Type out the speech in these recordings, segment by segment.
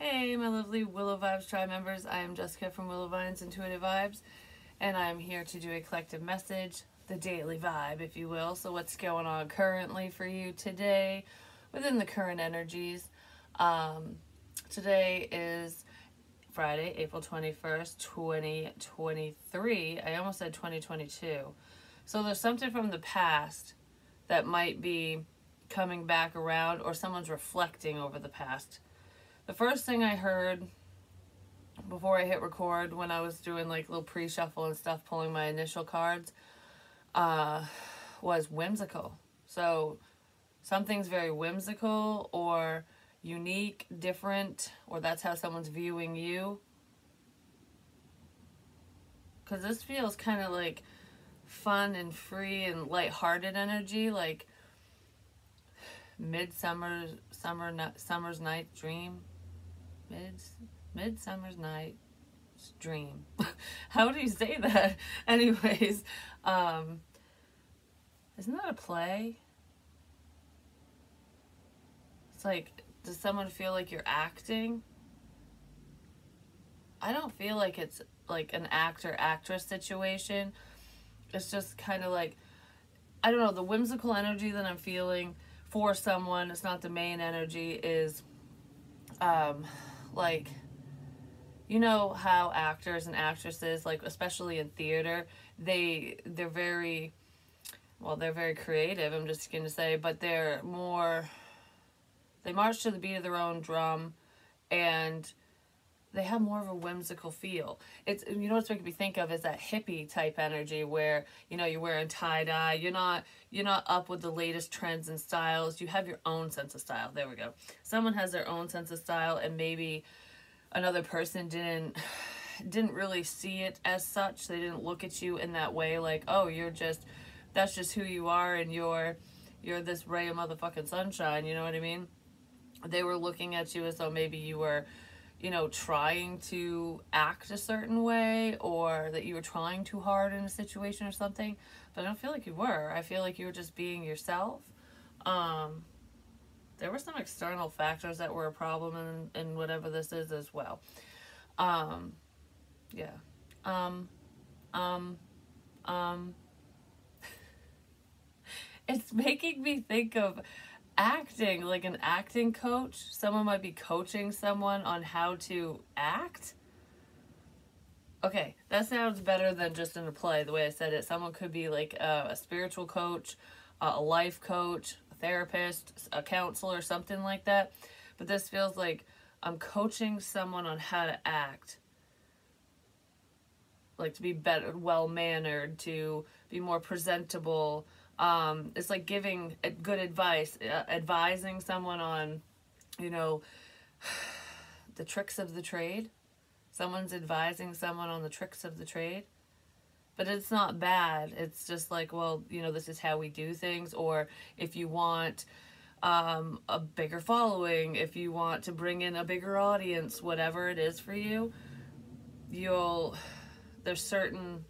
Hey, my lovely Willow Vibes Tribe members. I am Jessica from Willow Vines Intuitive Vibes, and I'm here to do a collective message, the daily vibe, if you will. So, what's going on currently for you today within the current energies? Um, Today is Friday, April 21st, 2023. I almost said 2022. So, there's something from the past that might be coming back around, or someone's reflecting over the past. The first thing I heard before I hit record, when I was doing like little pre-shuffle and stuff, pulling my initial cards, uh, was whimsical. So something's very whimsical or unique, different, or that's how someone's viewing you. Because this feels kind of like fun and free and lighthearted energy, like summer's night dream. Midsummer's Night's Dream. How do you say that? Anyways, isn't that a play? It's like, does someone feel like you're acting? I don't feel like it's like an actor-actress situation. It's just kind of like, I don't know, the whimsical energy that I'm feeling for someone, it's not the main energy, is like, you know how actors and actresses, like especially in theater, they're very, well, they're very creative, I'm just going to say, but they march to the beat of their own drum, and they have more of a whimsical feel. It's, you know, what's making me think of is that hippie type energy where, you know, you're wearing tie-dye, you're not up with the latest trends and styles, you have your own sense of style. There we go. Someone has their own sense of style, and maybe another person didn't really see it as such. They didn't look at you in that way, like, oh, that's just who you are, and you're this ray of motherfucking sunshine, you know what I mean? They were looking at you as though maybe you were, you know, trying to act a certain way, or that you were trying too hard in a situation or something. But I don't feel like you were. I feel like you were just being yourself. There were some external factors that were a problem in whatever this is as well. Yeah. Um, um, um, it's making me think of acting, like an acting coach. Someone might be coaching someone on how to act. Okay, that sounds better than just in a play, the way I said it. Someone could be like a spiritual coach, a life coach, a therapist, a counselor, something like that. But this feels like I'm coaching someone on how to act. Like to be better, well-mannered, to be more presentable. It's like giving good advice, advising someone on, you know, the tricks of the trade. Someone's advising someone on the tricks of the trade. But it's not bad. It's just like, well, you know, this is how we do things. Or if you want a bigger following, if you want to bring in a bigger audience, whatever it is for you, there's certain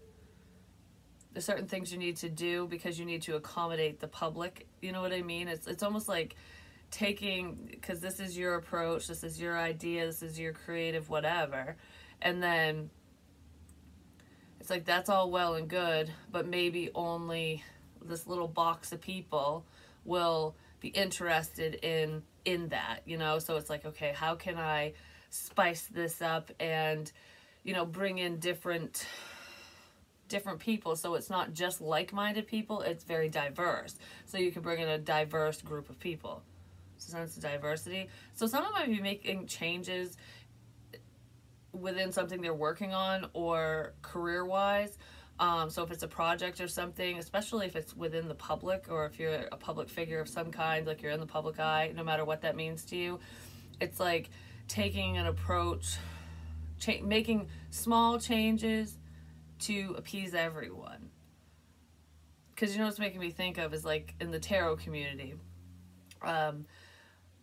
things you need to do because you need to accommodate the public. You know what I mean? It's almost like because this is your approach, this is your idea, this is your creative whatever, and then it's like that's all well and good, but maybe only this little box of people will be interested in that, you know? So it's like, okay, how can I spice this up and, you know, bring in different people, so it's not just like-minded people, it's very diverse, so you can bring in a diverse group of people. Sense of diversity. So someone might be making changes within something they're working on or career-wise. So if it's a project or something, especially if it's within the public, or if you're a public figure of some kind, like you're in the public eye, no matter what that means to you, it's like taking an approach, making small changes to appease everyone. Because you know what's making me think of is like in the tarot community,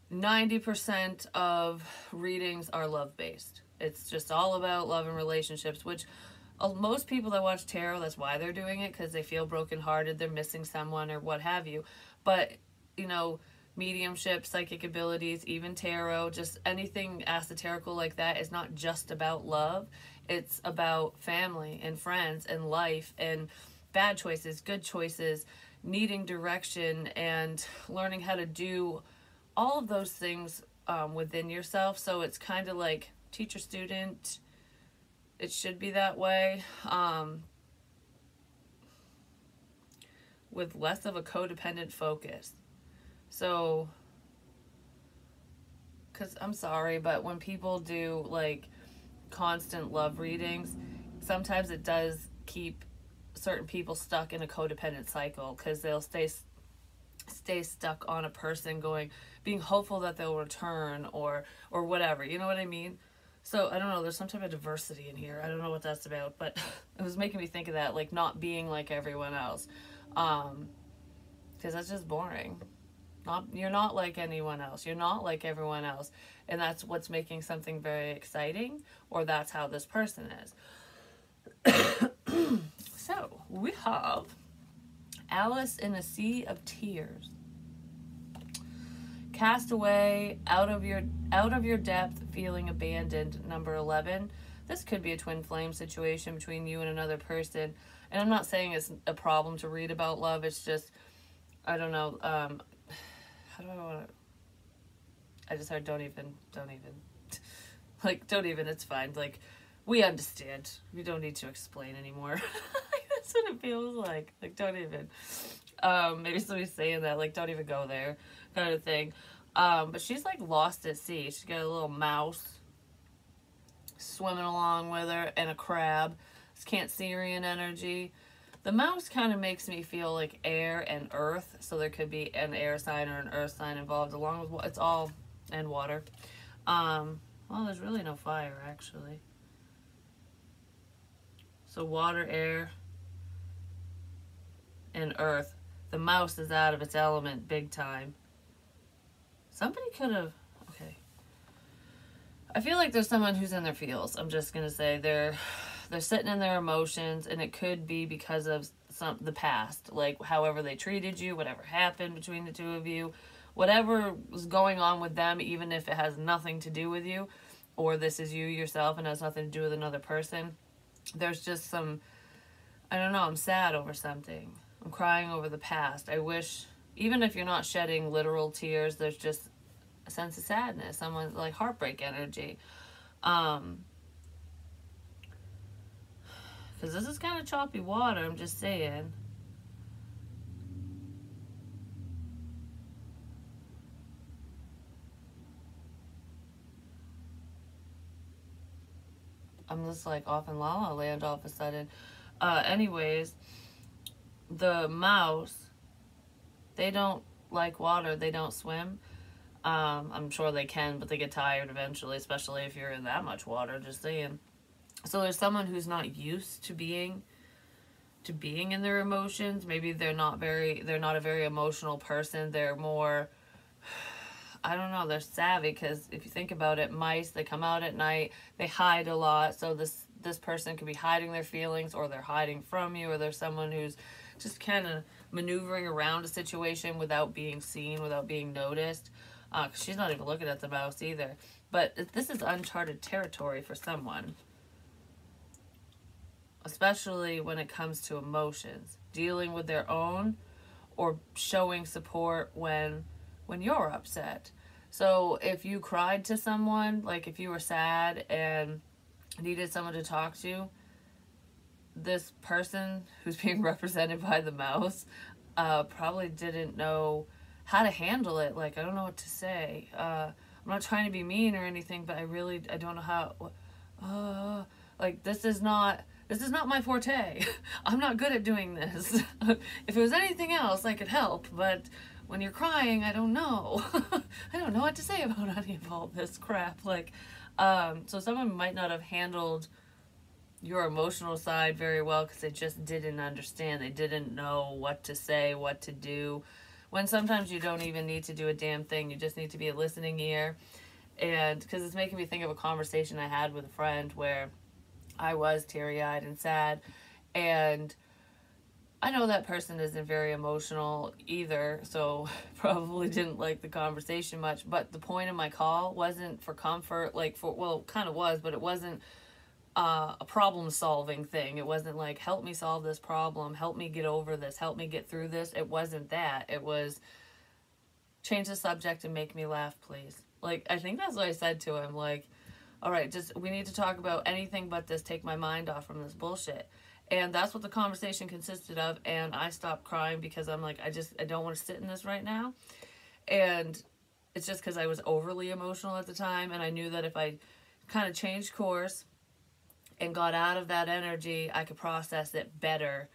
90% of readings are love-based. It's just all about love and relationships, which most people that watch tarot, that's why they're doing it, because they feel brokenhearted, they're missing someone or what have you. But, you know, mediumship, psychic abilities, even tarot, just anything esoterical like that is not just about love. It's about family and friends and life and bad choices, good choices, needing direction, and learning how to do all of those things within yourself. So it's kind of like teacher student. It should be that way. With less of a codependent focus. So, because I'm sorry, but when people do like constant love readings, sometimes it does keep certain people stuck in a codependent cycle, because they'll stay stuck on a person, being hopeful that they'll return or whatever, you know what I mean? So I don't know, there's some type of diversity in here. I don't know what that's about, but it was making me think of that, like not being like everyone else, because that's just boring. You're not like anyone else, you're not like everyone else, and that's what's making something very exciting, or that's how this person is. So we have Alice in a Sea of Tears. Cast away, out of your depth, feeling abandoned. Number 11. This could be a twin flame situation between you and another person. And I'm not saying it's a problem to read about love. It's just, I don't know. How do I want to? I just heard don't even. Like, don't even. It's fine. Like, we understand. We don't need to explain anymore. That's what it feels like. Like, don't even. Maybe somebody's saying that, like, don't even go there, kind of thing. But she's like lost at sea. She's got a little mouse swimming along with her and a crab. It's Cancerian energy. The mouse kind of makes me feel like air and earth, so there could be an air sign or an earth sign involved, along with it's all and water. Well, there's really no fire actually. So water, air, and earth. The mouse is out of its element big time. Somebody could have, okay. I feel like there's someone who's in their feels. I'm just gonna say they're sitting in their emotions, and it could be because of the past, like however they treated you, whatever happened between the two of you, whatever was going on with them, even if it has nothing to do with you, or this is you yourself and has nothing to do with another person. There's just some, I don't know, I'm sad over something. I'm crying over the past. I wish, even if you're not shedding literal tears, there's just a sense of sadness. Someone's like heartbreak energy. Because this is kind of choppy water, I'm just saying. I'm just like off in La La Land all of a sudden. Anyways, the mouse, they don't like water, they don't swim. I'm sure they can, but they get tired eventually, especially if you're in that much water, just saying. So there's someone who's not used to being in their emotions. Maybe they're not a very emotional person. They're more, I don't know, they're savvy, because if you think about it, mice, they come out at night, they hide a lot. So this person could be hiding their feelings, or they're hiding from you, or there's someone who's just kind of maneuvering around a situation without being seen, without being noticed. 'Cause she's not even looking at the mouse either. But this is uncharted territory for someone, especially when it comes to emotions, dealing with their own, or showing support when you're upset. So if you cried to someone, like if you were sad and needed someone to talk to, this person who's being represented by the mouse probably didn't know how to handle it. Like, I don't know what to say. I'm not trying to be mean or anything, but I don't know how. Like, this is not my forte. I'm not good at doing this. If it was anything else, I could help, but when you're crying, I don't know. I don't know what to say about any of all this crap. Like, so someone might not have handled your emotional side very well because they just didn't understand. They didn't know what to say, what to do. When sometimes you don't even need to do a damn thing. You just need to be a listening ear. And because it's making me think of a conversation I had with a friend where I was teary-eyed and sad, and I know that person isn't very emotional either, so probably didn't like the conversation much. But the point of my call wasn't for comfort, like for, well, it kind of was, but it wasn't a problem solving thing. It wasn't like, help me solve this problem, help me get over this, help me get through this. It wasn't that. It was change the subject and make me laugh, please. Like, I think that's what I said to him. Like, all right, just we need to talk about anything but this. Take my mind off from this bullshit. And that's what the conversation consisted of. And I stopped crying because I'm like, I don't want to sit in this right now. And it's just because I was overly emotional at the time. And I knew that if I kind of changed course and got out of that energy, I could process it better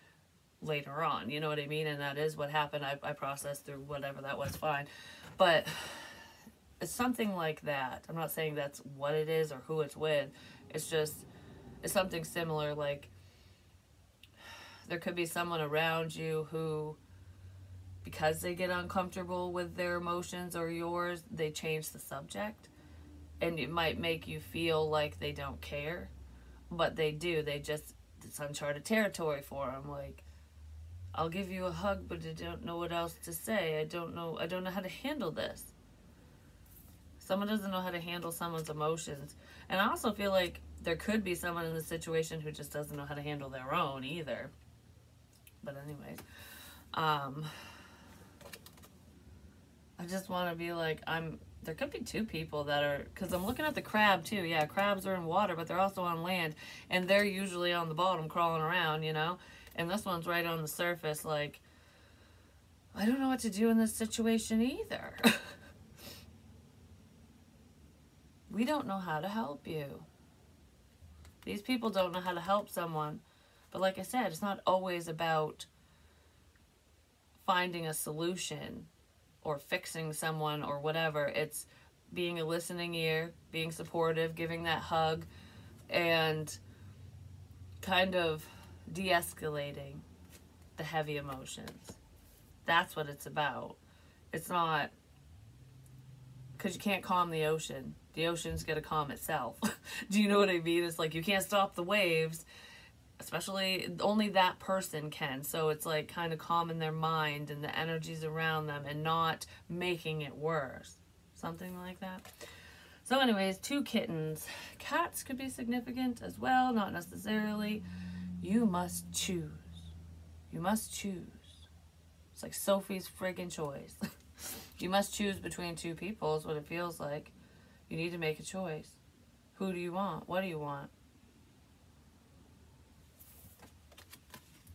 later on. You know what I mean? And that is what happened. I processed through whatever that was, fine. But it's something like that. I'm not saying that's what it is or who it's with. It's just, it's something similar. Like, there could be someone around you who, because they get uncomfortable with their emotions or yours, they change the subject. And it might make you feel like they don't care. But they do. They just, it's uncharted territory for them. Like, I'll give you a hug, but I don't know what else to say. I don't know how to handle this. Someone doesn't know how to handle someone's emotions. And I also feel like there could be someone in the situation who just doesn't know how to handle their own either. But anyways, I just want to be like, there could be two people that are, because I'm looking at the crab too. Yeah, crabs are in water, but they're also on land. And they're usually on the bottom crawling around, you know? And this one's right on the surface. Like, I don't know what to do in this situation either. We don't know how to help you. These people don't know how to help someone. But like I said, it's not always about finding a solution or fixing someone or whatever. It's being a listening ear, being supportive, giving that hug, and kind of de-escalating the heavy emotions. That's what it's about. It's not, because you can't calm the ocean. The ocean's going to calm itself. Do you know what I mean? It's like you can't stop the waves, especially only that person can. So it's like kind of calming their mind and the energies around them and not making it worse. Something like that. So anyways, 2 kittens. Cats could be significant as well, not necessarily. You must choose. You must choose. It's like Sophie's friggin' choice. You must choose between 2 people is what it feels like. You need to make a choice. Who do you want? What do you want?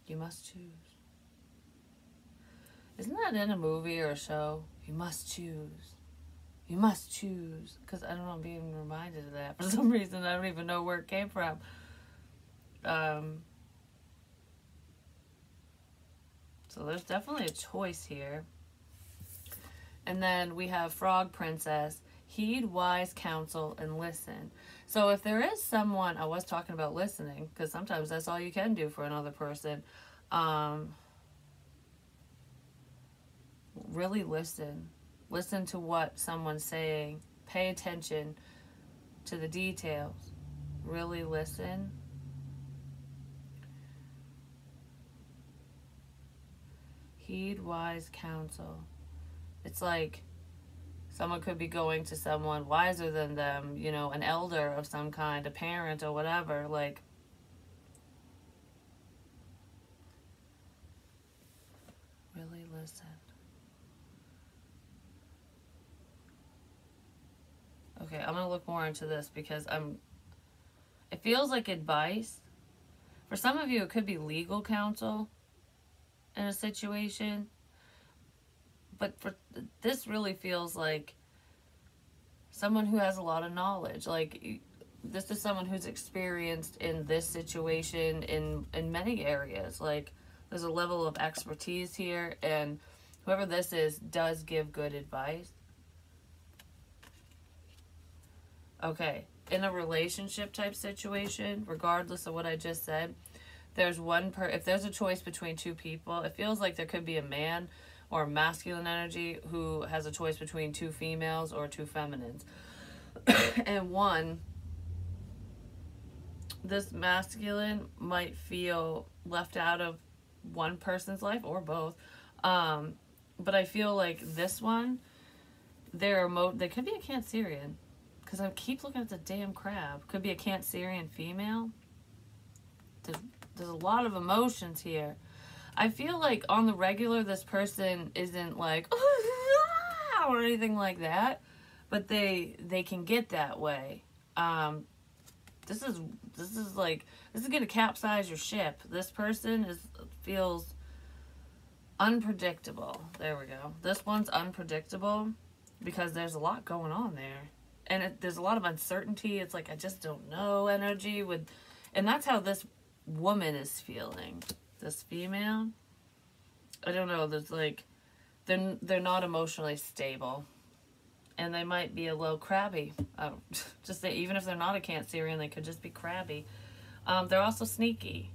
You must choose. Isn't that in a movie or a show? You must choose. You must choose. Because I don't know, I'm being reminded of that. For some reason, I don't even know where it came from. So there's definitely a choice here. And then we have Frog Princess. Heed wise counsel and listen. So if there is someone, I was talking about listening, because sometimes that's all you can do for another person. Really listen. Listen to what someone's saying. Pay attention to the details. Really listen. Heed wise counsel. It's like someone could be going to someone wiser than them, you know, an elder of some kind, a parent or whatever, like, really listen. Okay, I'm going to look more into this because it feels like advice. For some of you, it could be legal counsel in a situation. But this really feels like someone who has a lot of knowledge. Like, this is someone who's experienced in this situation in many areas. Like, there's a level of expertise here, and whoever this is does give good advice. Okay, in a relationship type situation, regardless of what I just said, there's if there's a choice between 2 people, it feels like there could be a man or masculine energy who has a choice between 2 females or 2 feminines. And this masculine might feel left out of one person's life or both. But I feel like this one, they could be a Cancerian, because I keep looking at the damn crab. Could be a Cancerian female. There's a lot of emotions here. I feel like on the regular, this person isn't like or anything like that, but they can get that way. This is gonna capsize your ship. This person feels unpredictable. There we go. This one's unpredictable because there's a lot going on there, and there's a lot of uncertainty. It's like, I just don't know energy and that's how this woman is feeling. This female, I don't know. There's like, they're not emotionally stable, and they might be a little crabby. Just say, even if they're not a Cancerian, they could just be crabby. They're also sneaky.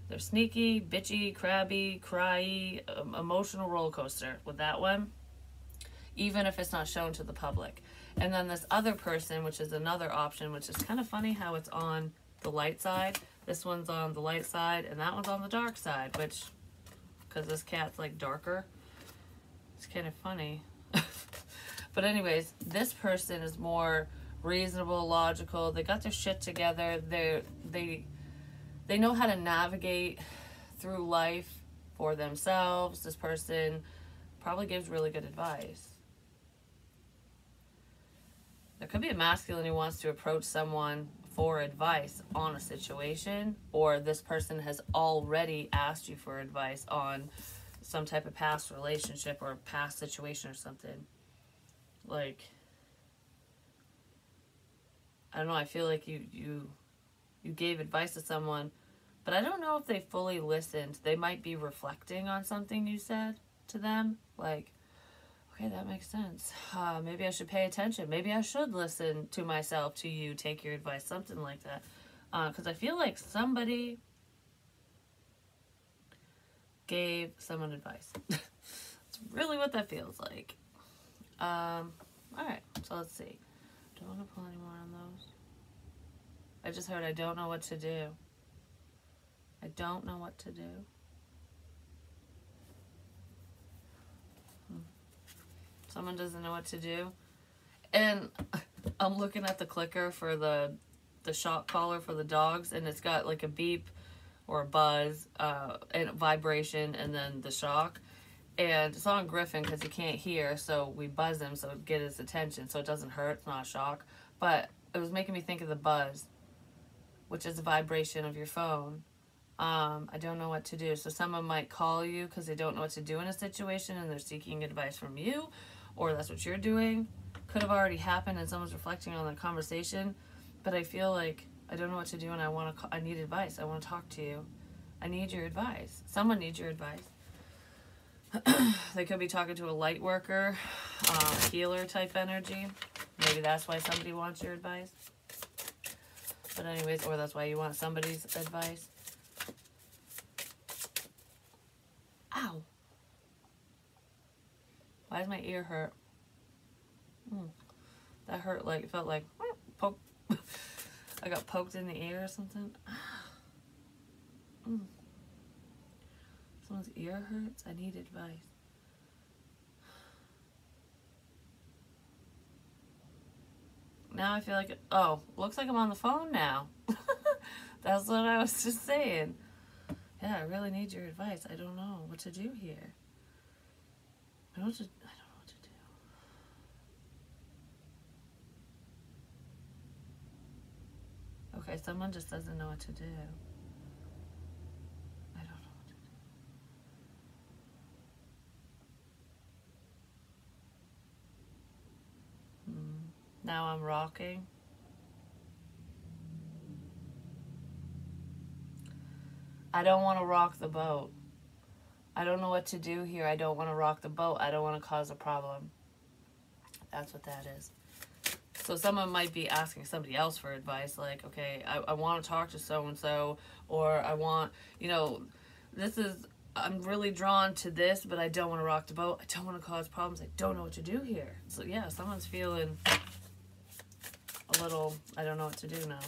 They're sneaky, bitchy, crabby, cryy, emotional roller coaster with that one, even if it's not shown to the public. And then this other person, which is another option, which is kind of funny how it's on the light side. This one's on the light side, and that one's on the dark side, which, because this cat's like darker, it's kind of funny. But anyways, this person is more reasonable, logical. They got their shit together. They know how to navigate through life for themselves. This person probably gives really good advice. There could be a masculine who wants to approach someone for advice on a situation, or this person has already asked you for advice on some type of past relationship or past situation or something. Like, I don't know, I feel like you gave advice to someone, but I don't know if they fully listened. They might be reflecting on something you said to them. Like, okay, that makes sense. Maybe I should pay attention. Maybe I should listen to myself, to you, take your advice, something like that. Because I feel like somebody gave someone advice. It's really what that feels like. Alright, so let's see. Do I want to pull any more on those? I just heard I don't know what to do. I don't know what to do. Someone doesn't know what to do. And I'm looking at the clicker for the shock collar for the dogs, and it's got like a beep or a buzz, and a vibration, and then the shock. And it's on Griffin because he can't hear, so we buzz him so it get his attention, so it doesn't hurt. It's not a shock. But it was making me think of the buzz, which is the vibration of your phone. I don't know what to do. So someone might call you because they don't know what to do in a situation and they're seeking advice from you, or that's what you're doing. Could have already happened and someone's reflecting on the conversation, but I feel like I don't know what to do and I need advice. I want to talk to you. I need your advice. Someone needs your advice. They could be talking to a light worker, healer type energy. Maybe that's why somebody wants your advice. But anyways, or that's why you want somebody's advice. Ow. Why does my ear hurt? That hurt, like, it felt like poke. I got poked in the ear or something. Someone's ear hurts. I need advice. Now I feel like looks like I'm on the phone now. That's what I was just saying. Yeah, I really need your advice. I don't know what to do here. I don't know what to do. Okay, someone just doesn't know what to do. I don't know what to do. Now I'm rocking. I don't want to rock the boat. I don't know what to do here. I don't want to rock the boat. I don't want to cause a problem. That's what that is. So someone might be asking somebody else for advice, like, okay, I want to talk to so-and-so, or I want, I'm really drawn to this, but I don't want to rock the boat. I don't want to cause problems. I don't know what to do here. So yeah, someone's feeling a little, I don't know what to do now.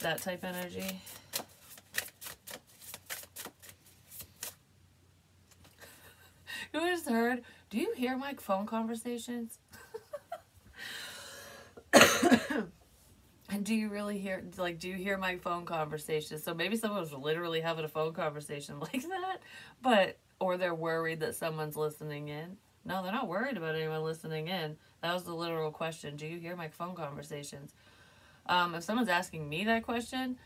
That type energy. third, do you hear my phone conversations? And do you really hear, like, do you hear my phone conversations? So maybe someone was literally having a phone conversation like that, but, or they're worried that someone's listening in. No, they're not worried about anyone listening in. That was the literal question. Do you hear my phone conversations? If someone's asking me that question,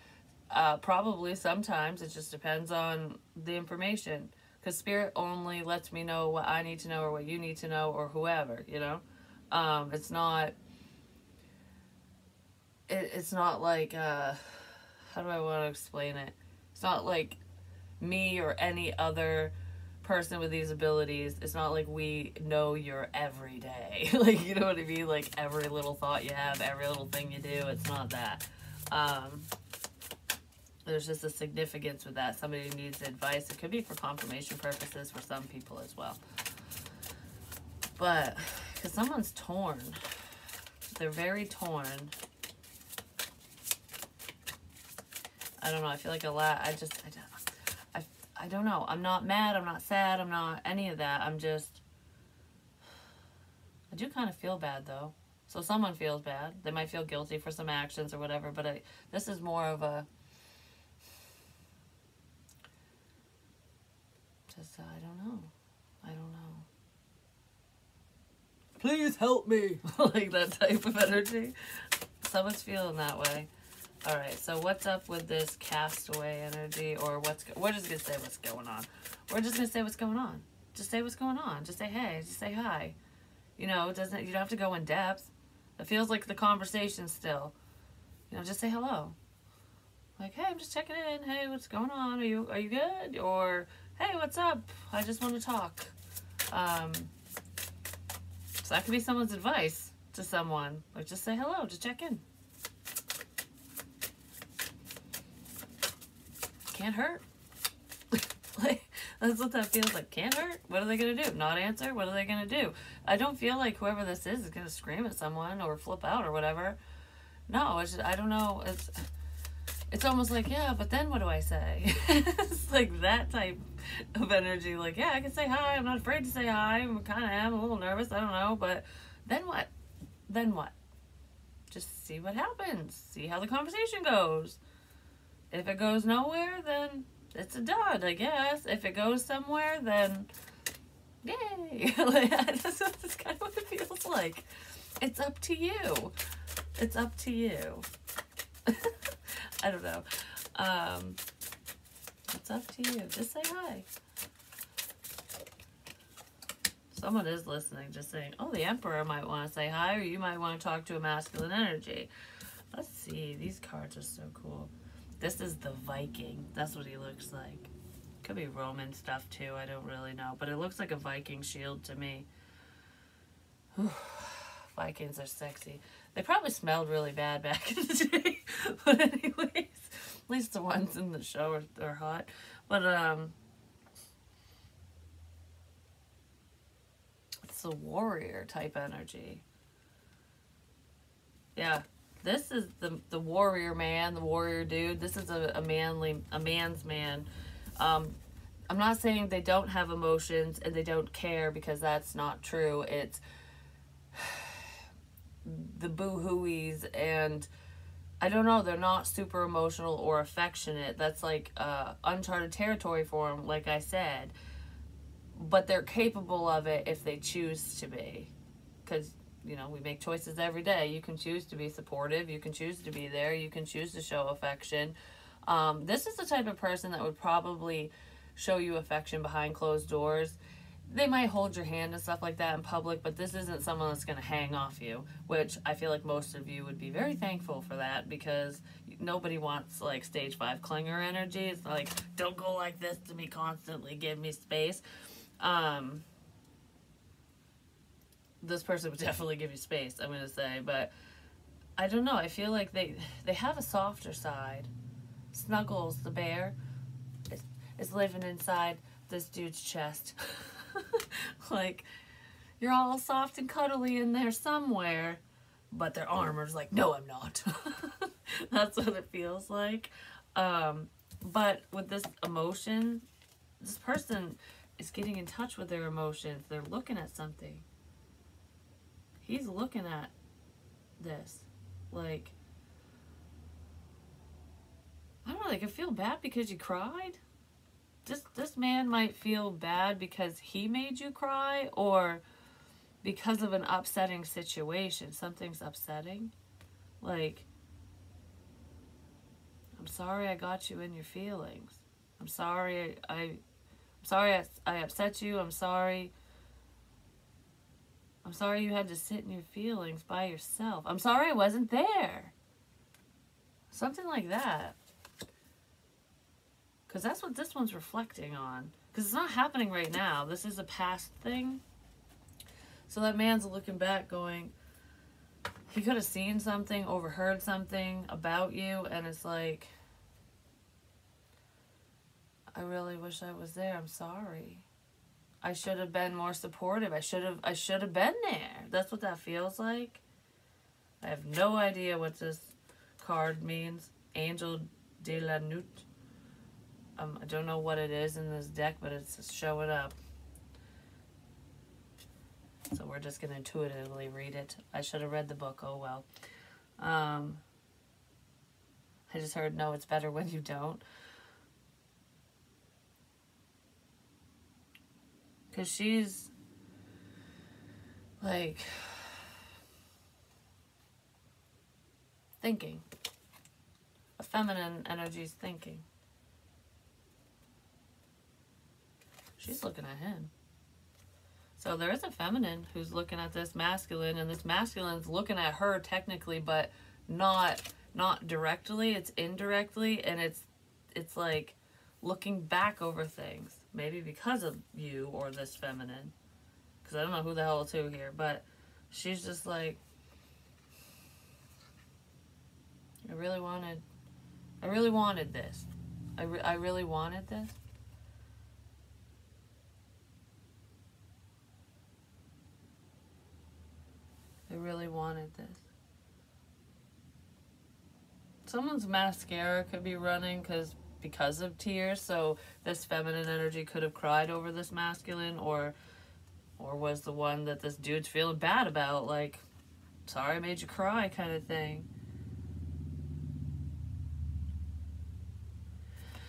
probably sometimes. It just depends on the information. Because spirit only lets me know what I need to know or what you need to know or whoever, you know? It's not... It's not like, how do I want to explain it? It's not like me or any other person with these abilities. It's not like we know your every day. Like, you know what I mean? Like, every little thought you have, every little thing you do. It's not that. There's just a significance with that. Somebody needs advice. It could be for confirmation purposes for some people as well. But, because someone's torn. They're very torn. I don't know. I feel like a lot. I don't know. I'm not mad. I'm not sad. I'm not any of that. I'm just... I do kind of feel bad, though. So someone feels bad. They might feel guilty for some actions or whatever, but this is more of a... Just, I don't know. I don't know. Please help me! Like that type of energy. Someone's feeling that way. Alright, so what's up with this castaway energy, or we're just going to say what's going on. We're just going to say what's going on. Just say what's going on. Just say hey, just say hi. You know, you don't have to go in depth. It feels like the conversation still. You know, just say hello. Like, hey, I'm just checking in. Hey, what's going on? Are you good? Or, hey, what's up? I just want to talk. So that could be someone's advice to someone. Like, just say hello. Just check in. Can't hurt. Like, that's what that feels like. Can't hurt. What are they going to do? Not answer? What are they going to do? I don't feel like whoever this is going to scream at someone or flip out or whatever. No, it's just, I don't know. It's almost like, yeah, but then what do I say? It's like that type of energy. Like, yeah, I can say hi. I'm not afraid to say hi. I kind of am a little nervous. I don't know. But then what? Then what? Just see what happens. See how the conversation goes. If it goes nowhere, then it's a dud, I guess. If it goes somewhere, then yay. Like, that's kind of what it feels like. It's up to you. It's up to you. I don't know. It's up to you. Just say hi. Someone is listening, just saying, oh, the Emperor might want to say hi, or you might want to talk to a masculine energy. Let's see. These cards are so cool. This is the Viking. That's what he looks like. Could be Roman stuff too. I don't really know. But it looks like a Viking shield to me. Whew. Vikings are sexy. They probably smelled really bad back in the day. But anyways, at least the ones in the show are hot. But it's a warrior type energy. Yeah. This is the warrior man, the warrior dude. This is a man's man. I'm not saying they don't have emotions and they don't care, because that's not true. It's the boo-hooies, and I don't know, they're not super emotional or affectionate. That's like uncharted territory for them, like I said. But they're capable of it if they choose to be. Because, you know, we make choices every day. You can choose to be supportive. You can choose to be there. You can choose to show affection. This is the type of person that would probably show you affection behind closed doors. They might hold your hand and stuff like that in public, but this isn't someone that's going to hang off you, which I feel like most of you would be very thankful for that, because nobody wants, like, stage 5 clinger energy. It's like, don't go like this to me constantly. Give me space. This person would definitely give you space, I'm going to say, but I don't know. I feel like they have a softer side. Snuggles, the bear, is living inside this dude's chest. Like, you're all soft and cuddly in there somewhere, but their armor's like, no, I'm not. That's what it feels like. But with this emotion, this person is getting in touch with their emotions. They're looking at something. He's looking at this. Like, I don't know, like, I feel bad because you cried. This man might feel bad because he made you cry, or because of an upsetting situation. Something's upsetting. Like, I'm sorry I got you in your feelings. I'm sorry I'm sorry I upset you. I'm sorry you had to sit in your feelings by yourself. I'm sorry I wasn't there. Something like that. Because that's what this one's reflecting on. Because it's not happening right now. This is a past thing. So that man's looking back going, he could have seen something, overheard something about you, and it's like, I really wish I was there. I'm sorry. I should have been more supportive. I should have been there. That's what that feels like. I have no idea what this card means. Angel de la Nuit. I don't know what it is in this deck, but it's showing up. So we're just going to intuitively read it. I should have read the book. Oh, well. I just heard, no, it's better when you don't. Because she's, like, thinking. A feminine energy's thinking. She's looking at him. So there is a feminine who's looking at this masculine, and this masculine's looking at her technically, but not directly. It's indirectly, and it's like looking back over things. Maybe because of you or this feminine. Because I don't know who the hell to here, but she's just like, I really wanted this. I really wanted this. I really wanted this. Someone's mascara could be running because of tears, so this feminine energy could have cried over this masculine, or was the one that this dude's feeling bad about, like, sorry I made you cry kind of thing.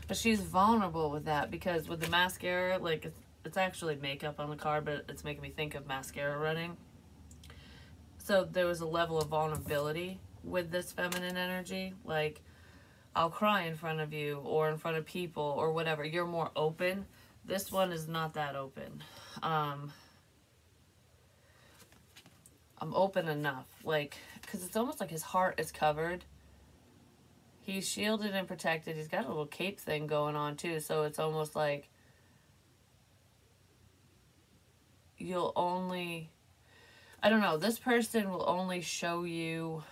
But she's vulnerable with that, because with the mascara, like, it's actually makeup on the card, but it's making me think of mascara running. So there was a level of vulnerability with this feminine energy. Like, I'll cry in front of you or in front of people or whatever. You're more open. This one is not that open. I'm open enough. Like, because it's almost like his heart is covered. He's shielded and protected. He's got a little cape thing going on too. So it's almost like you'll only... I don't know, this person will only show you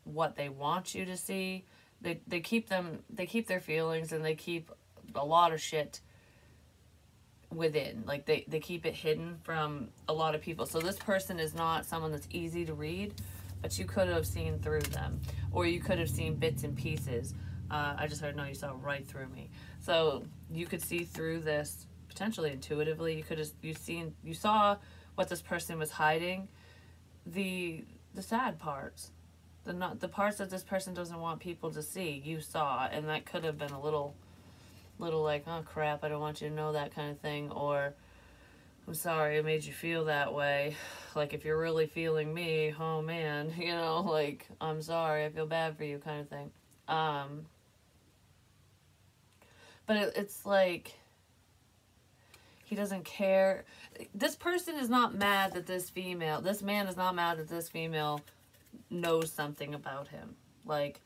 what they want you to see. They keep their feelings, and they keep a lot of shit within. Like, they keep it hidden from a lot of people. So this person is not someone that's easy to read, but you could have seen through them, or you could have seen bits and pieces. I just heard, no, you saw right through me. So you could see through this potentially intuitively. You saw what this person was hiding. The sad parts, the parts that this person doesn't want people to see, you saw, and that could have been a little like, oh crap, I don't want you to know that kind of thing, or I'm sorry I made you feel that way. Like, if you're really feeling me, oh man, you know, like, I'm sorry, I feel bad for you kind of thing. But it's like, he doesn't care. This person is not mad that this man is not mad that this female knows something about him. Like,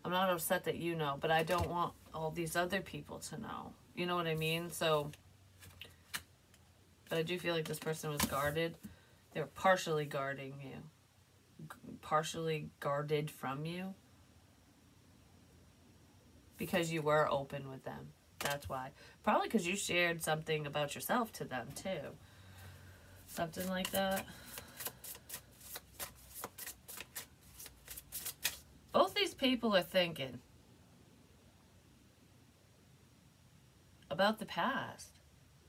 I'm not upset that you know, but I don't want all these other people to know. You know what I mean? So, but I do feel like this person was guarded. They were partially guarding you. Partially guarded from you. Because you were open with them. That's why. Probably because you shared something about yourself to them, too. Something like that. Both these people are thinking about the past.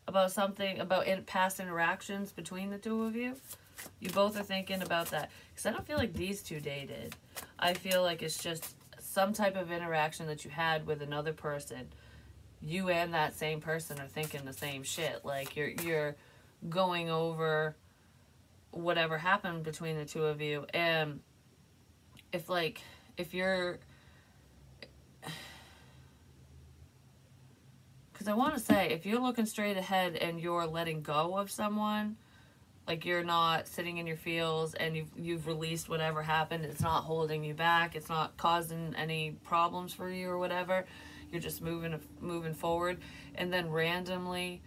about something, about past interactions between the two of you. You both are thinking about that. Because I don't feel like these two dated. I feel like it's just some type of interaction that you had with another person. You and that same person are thinking the same shit. Like, you're going over whatever happened between the two of you. And if you're... Because I want to say, if you're looking straight ahead and you're letting go of someone, like you're not sitting in your feels and you've released whatever happened, it's not holding you back, it's not causing any problems for you or whatever, you're just moving forward, and then randomly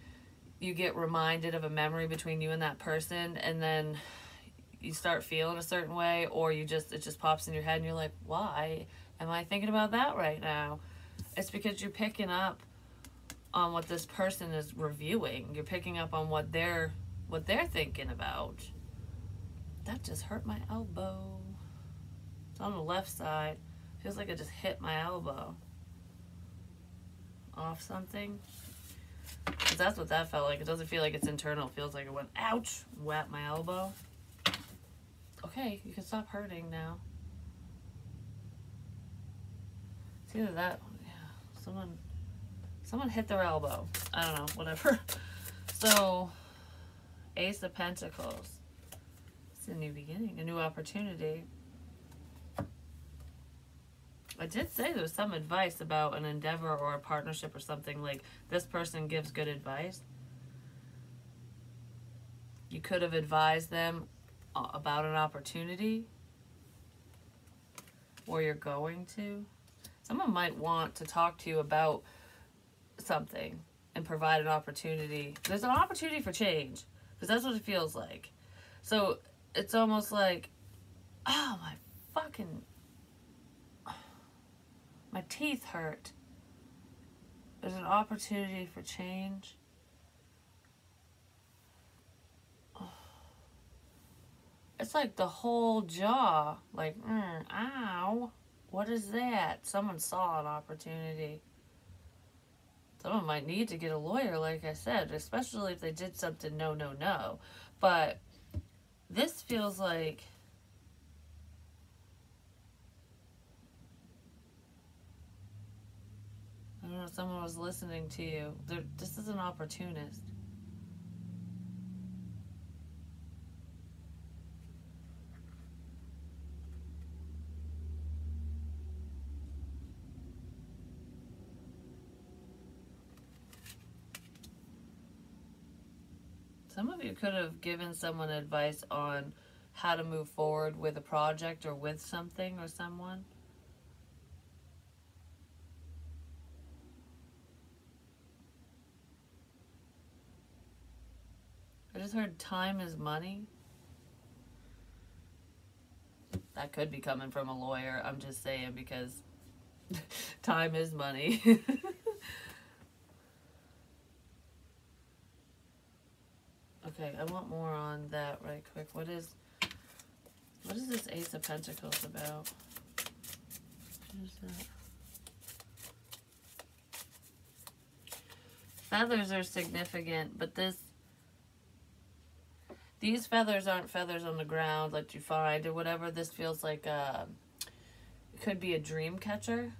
you get reminded of a memory between you and that person, and then you start feeling a certain way, or it just pops in your head and you're like, why am I thinking about that right now? It's because you're picking up on what this person is reviewing. You're picking up on what they're thinking about. That just hurt my elbow. It's on the left side. Feels like I just hit my elbow off something. 'Cause that's what that felt like. It doesn't feel like it's internal. It feels like it went, ouch, whacked my elbow. Okay, you can stop hurting now. It's either that, yeah, someone hit their elbow. I don't know, whatever. So, Ace of Pentacles. It's a new beginning, a new opportunity. I did say there was some advice about an endeavor or a partnership or something, like this person gives good advice. You could have advised them about an opportunity, or you're going to. Someone might want to talk to you about something and provide an opportunity. There's an opportunity for change, because that's what it feels like. So it's almost like, oh, my teeth hurt. There's an opportunity for change. It's like the whole jaw, like, ow, what is that? Someone saw an opportunity. Someone might need to get a lawyer, like I said, especially if they did something no. But this feels like I don't know, someone was listening to you. This is an opportunist. Some of you could have given someone advice on how to move forward with a project or with something or someone. I just heard time is money. That could be coming from a lawyer. I'm just saying, because time is money. Okay, I want more on that right quick. What is this Ace of Pentacles about? What is that? Feathers are significant, but these feathers aren't feathers on the ground like you find or whatever. This feels like it could be a dream catcher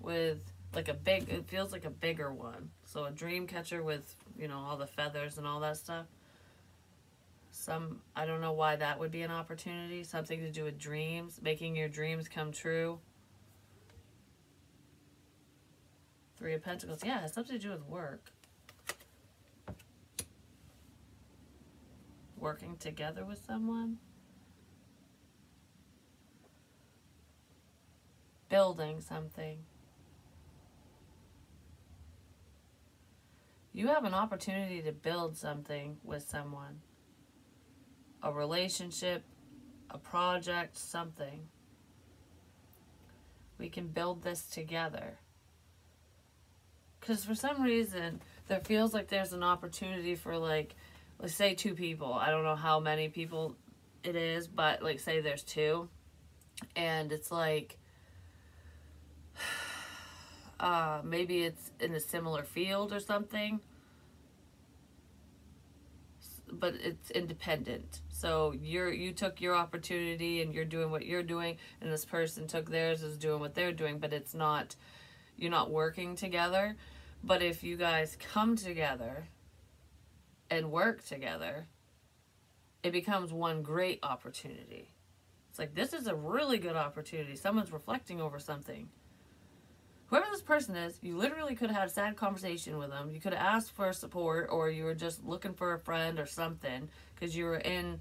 with like it feels like a bigger one. So a dream catcher with, all the feathers and all that stuff. I don't know why that would be an opportunity. Something to do with dreams, making your dreams come true. Three of Pentacles. Yeah, it has something to do with work. Working together with someone. Building something. You have an opportunity to build something with someone. A relationship, a project, something. We can build this together. Because for some reason, there feels like there's an opportunity for, like, let's say 2 people. I don't know how many people it is, but, like, say there's 2. And it's like, maybe it's in a similar field or something. but it's independent. So you took your opportunity and you're doing what you're doing, and this person took theirs, is doing what they're doing, but it's not, you're not working together. But if you guys come together and work together, it becomes one great opportunity. It's like, this is a really good opportunity. Someone's reflecting over something. Whoever this person is, you literally could have had a sad conversation with them. You could have asked for support, or you were just looking for a friend or something because you were in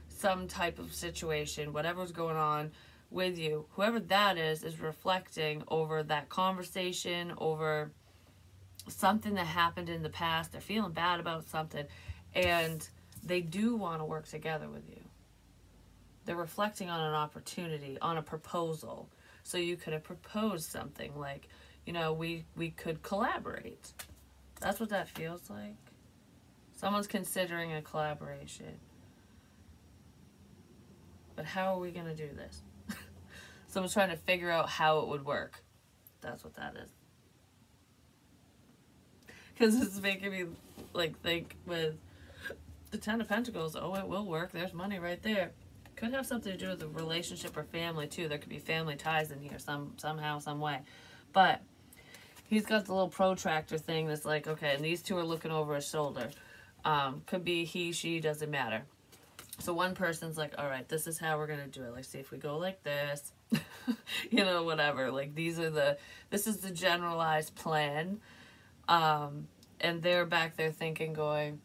some type of situation, whatever's going on with you. Whoever that is reflecting over that conversation, over something that happened in the past. They're feeling bad about something, and they do want to work together with you. They're reflecting on an opportunity, on a proposal. So you could have proposed something like, you know, we could collaborate. That's what that feels like. Someone's considering a collaboration. But how are we going to do this? Someone's trying to figure out how it would work. That's what that is. Because it's making me like think with the Ten of Pentacles, oh, it will work. There's money right there. Could have something to do with a relationship or family too. There could be family ties in here somehow, some way. But he's got the little protractor thing that's like, okay, and these two are looking over his shoulder. Could be he, she, doesn't matter. So one person's like, all right, this is how we're going to do it. Like, see if we go like this, you know, whatever. Like, this is the generalized plan. And they're back there thinking, going,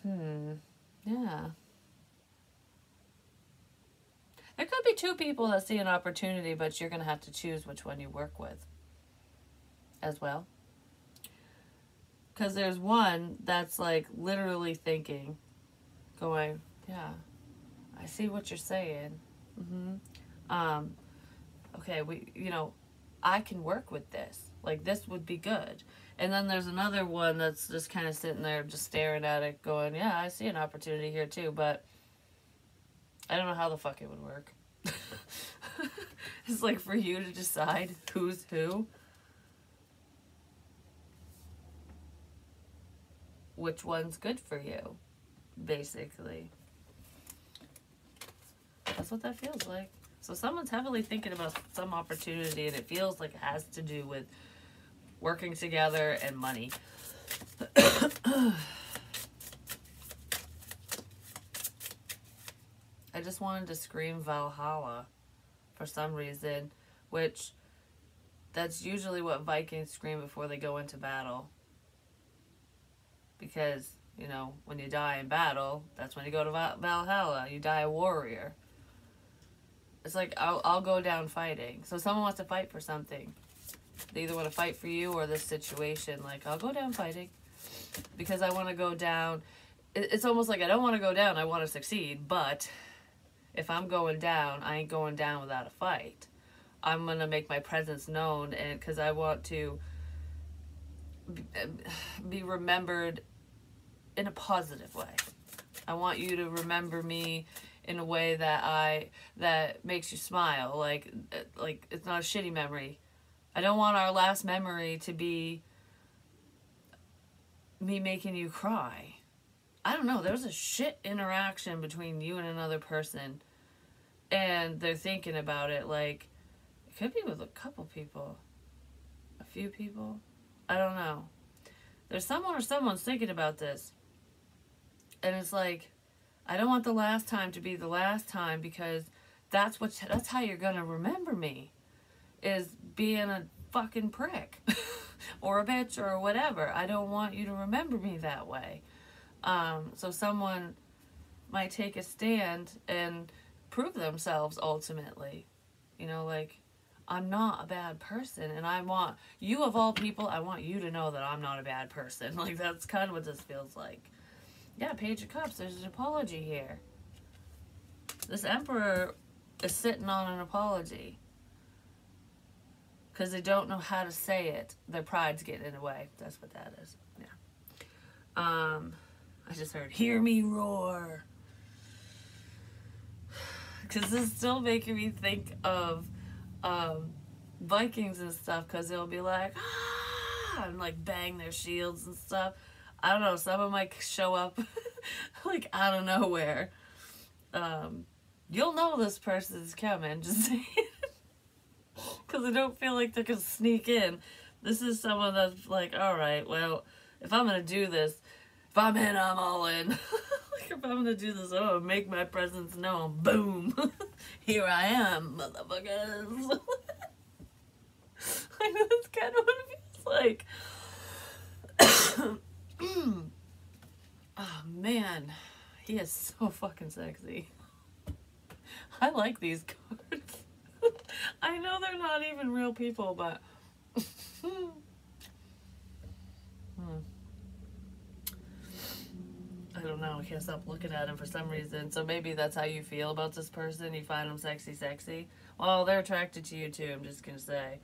yeah. There could be two people that see an opportunity, but you're going to have to choose which one you work with as well. Because there's one that's like literally thinking, going, yeah, I see what you're saying. Okay, I can work with this. Like, this would be good. And then there's another one that's just kind of sitting there just staring at it going, yeah, I see an opportunity here too, but I don't know how the fuck it would work. It's like for you to decide who's who. Which one's good for you, basically. That's what that feels like. So someone's heavily thinking about some opportunity, and it feels like it has to do with working together and money. I just wanted to scream Valhalla for some reason, which that's usually what Vikings scream before they go into battle. Because, you know, when you die in battle, that's when you go to Valhalla. You die a warrior. It's like, I'll go down fighting. So someone wants to fight for something. They either want to fight for you or this situation. Like, I'll go down fighting because I want to go down. It's almost like I don't want to go down. I want to succeed. But if I'm going down, I ain't going down without a fight. I'm going to make my presence known, and because I want to be remembered in a positive way. I want you to remember me in a way that makes you smile. Like it's not a shitty memory. I don't want our last memory to be me making you cry. I don't know. There was a shit interaction between you and another person, and they're thinking about it. Like, it could be with a couple people, a few people. I don't know. There's someone or someone's thinking about this, and it's like, I don't want the last time to be the last time, because that's how you're gonna remember me, is being a fucking prick or a bitch or whatever. I don't want you to remember me that way. So someone might take a stand and prove themselves ultimately. You know, like, I'm not a bad person, and I want you, of all people, I want you to know that I'm not a bad person. Like, that's kind of what this feels like. Yeah, Page of Cups, there's an apology here. This Emperor is sitting on an apology because they don't know how to say it. Their pride's getting in the way. That's what that is. Yeah. I just heard, hear me roar. Because this is still making me think of Vikings and stuff, because they'll be like, ah, and like bang their shields and stuff. I don't know, some of them might show up like out of nowhere. You'll know this person's coming, just saying. Because I don't feel like they're going to sneak in. This is someone that's like, all right, well, if I'm going to do this, if I'm in, I'm all in. Like, if I'm going to do this, I'm going to make my presence known. Boom. Here I am, motherfuckers. I know that's kind of what it feels like. Oh, man. He is so fucking sexy. I like these cards. I know they're not even real people, but... I don't know. I can't stop looking at him for some reason. So maybe that's how you feel about this person. You find them sexy. Well, they're attracted to you too, I'm just going to say.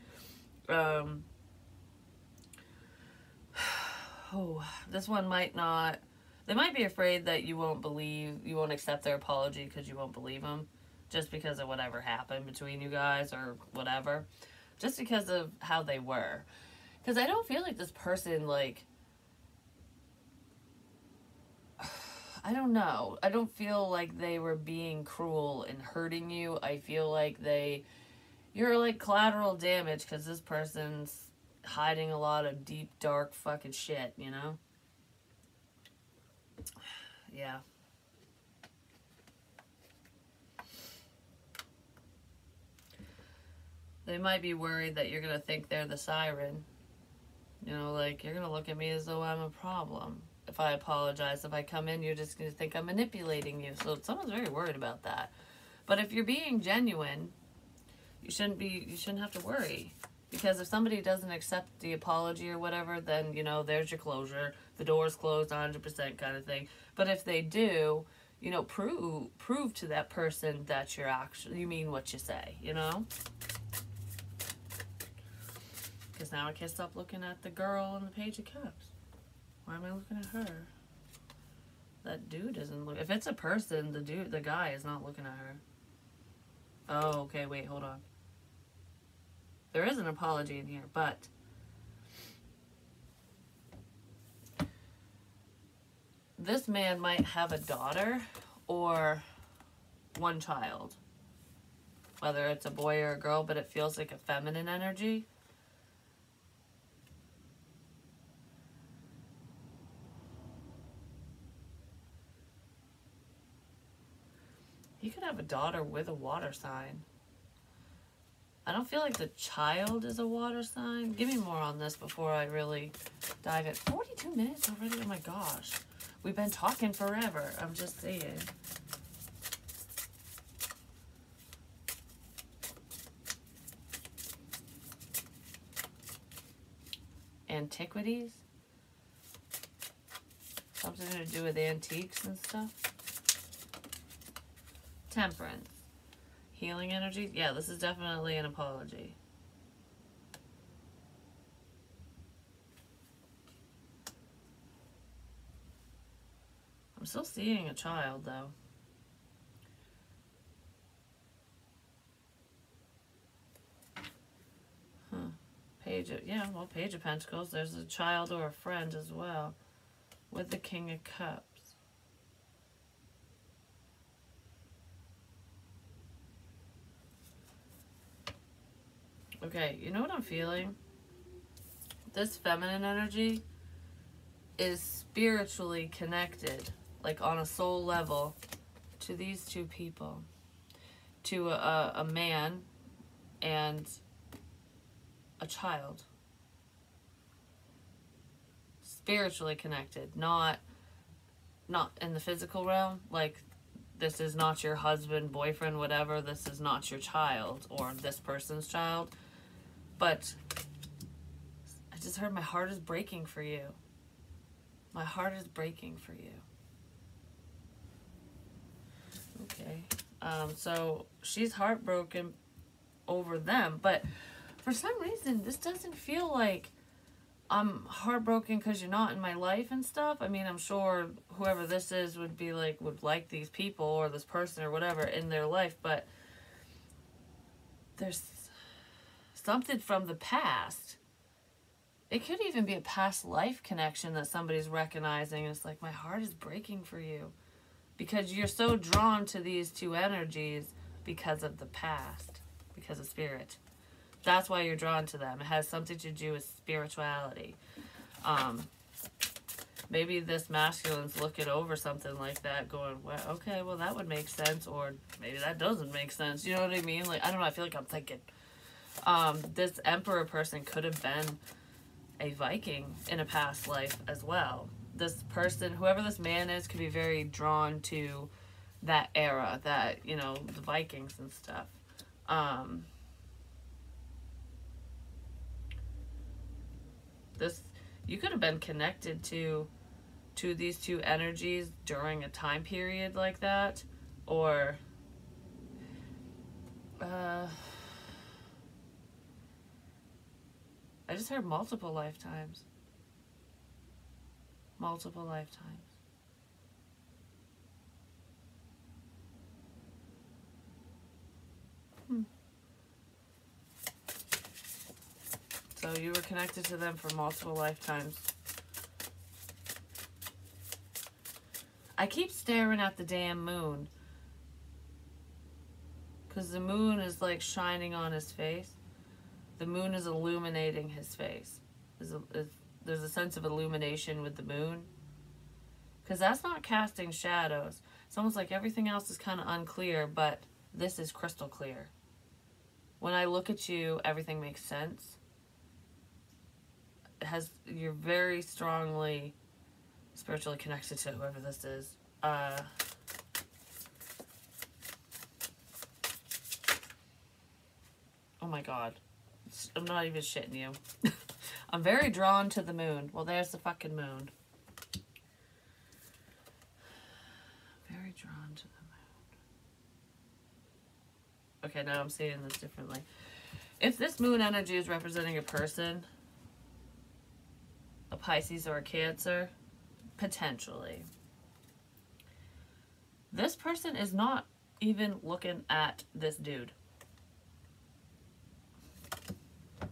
This one might not... They might be afraid that you won't accept their apology because you won't believe them. Just because of whatever happened between you guys or whatever. Just because of how they were. Because I don't feel like this person, like... I don't know. I don't feel like they were being cruel and hurting you. I feel like you're like collateral damage because this person's hiding a lot of deep, dark fucking shit, you know? Yeah. They might be worried that you're going to think they're the siren. You know, like, you're going to look at me as though I'm a problem. If I apologize, if I come in, you're just going to think I'm manipulating you. So someone's very worried about that. But if you're being genuine, you shouldn't have to worry. Because if somebody doesn't accept the apology or whatever, then, you know, there's your closure. The door's closed 100% kind of thing. But if they do, you know, prove to that person that you mean what you say, you know? Because now I can't stop looking at the girl on the Page of Cups. Why am I looking at her? That dude isn't looking. If it's a person, the guy is not looking at her. Oh, okay, wait, hold on. There is an apology in here, but this man might have a daughter or one child. Whether it's a boy or a girl, but it feels like a feminine energy. You could have a daughter with a water sign. I don't feel like the child is a water sign. Give me more on this before I really dive in. 42 minutes already? Oh my gosh. We've been talking forever. I'm just saying. Antiquities? Something to do with antiques and stuff? Temperance. Healing energy? Yeah, this is definitely an apology. I'm still seeing a child, though. Page of Pentacles. There's a child or a friend as well. With the King of Cups. Okay, you know what I'm feeling? This feminine energy is spiritually connected, like on a soul level, to these two people. To a man and a child. Spiritually connected, not in the physical realm, like this is not your husband, boyfriend, whatever, this is not your child or this person's child. But I just heard my heart is breaking for you. My heart is breaking for you. Okay. So she's heartbroken over them. But for some reason, this doesn't feel like I'm heartbroken because you're not in my life and stuff. I mean, I'm sure whoever this is would like these people or this person or whatever in their life. But there's something from the past It could even be a past life connection that somebody's recognizing. It's like, my heart is breaking for you. Because you're so drawn to these two energies because of the past, because of spirit. That's why you're drawn to them. It has something to do with spirituality. Maybe this masculine's looking over something like that, going, well, okay, well, that would make sense, or maybe that doesn't make sense. You know what I mean? Like, I don't know, I feel like I'm thinking. This emperor person could have been a Viking in a past life as well. This person, whoever this man is, could be very drawn to that era, that, you know, the Vikings and stuff. You could have been connected to these two energies during a time period like that, or I just heard multiple lifetimes. Multiple lifetimes. So you were connected to them for multiple lifetimes. I keep staring at the damn moon. Because the moon is like shining on his face. The moon is illuminating his face. There's a sense of illumination with the moon. Because that's not casting shadows. It's almost like everything else is kind of unclear, but this is crystal clear. When I look at you, everything makes sense. You're very strongly spiritually connected to whoever this is. Oh my God. I'm not even shitting you. I'm very drawn to the moon. Well, there's the fucking moon. Very drawn to the moon. Okay, now I'm seeing this differently. If this moon energy is representing a person, a Pisces or a Cancer, potentially. This person is not even looking at this dude.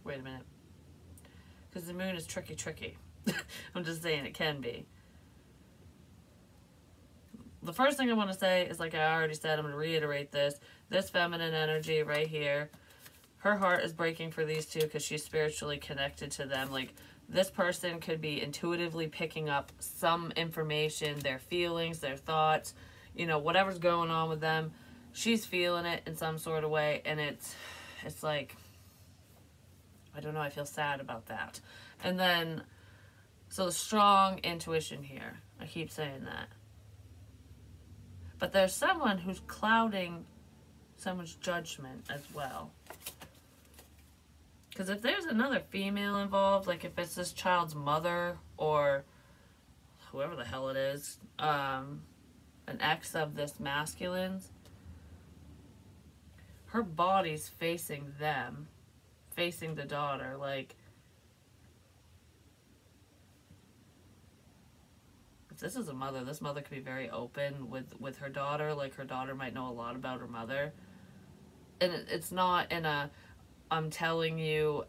Wait a minute. Because the moon is tricky. I'm just saying it can be. The first thing I want to say is, like I already said, I'm going to reiterate this. This feminine energy right here, her heart is breaking for these two because she's spiritually connected to them. Like, this person could be intuitively picking up some information, their feelings, their thoughts, you know, whatever's going on with them. She's feeling it in some sort of way, and it's like, I don't know, I feel sad about that. And then, so strong intuition here. I keep saying that. But there's someone who's clouding someone's judgment as well. Because if there's another female involved, like if it's this child's mother or whoever the hell it is, an ex of this masculine's, her body's facing them, facing the daughter. Like, if this is a mother, this mother could be very open with her daughter. Like, her daughter might know a lot about her mother. And it's not in a, I'm telling you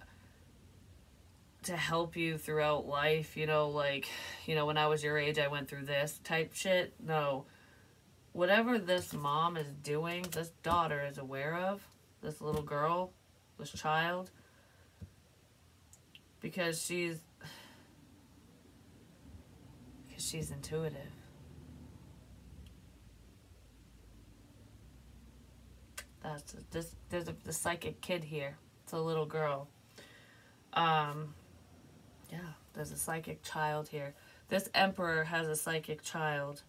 to help you throughout life, you know, like, you know, when I was your age, I went through this type shit. No. Whatever this mom is doing, this daughter is aware of, this little girl, this child, because she's intuitive. There's the psychic kid here. It's a little girl. Yeah, there's a psychic child here. This emperor has a psychic child.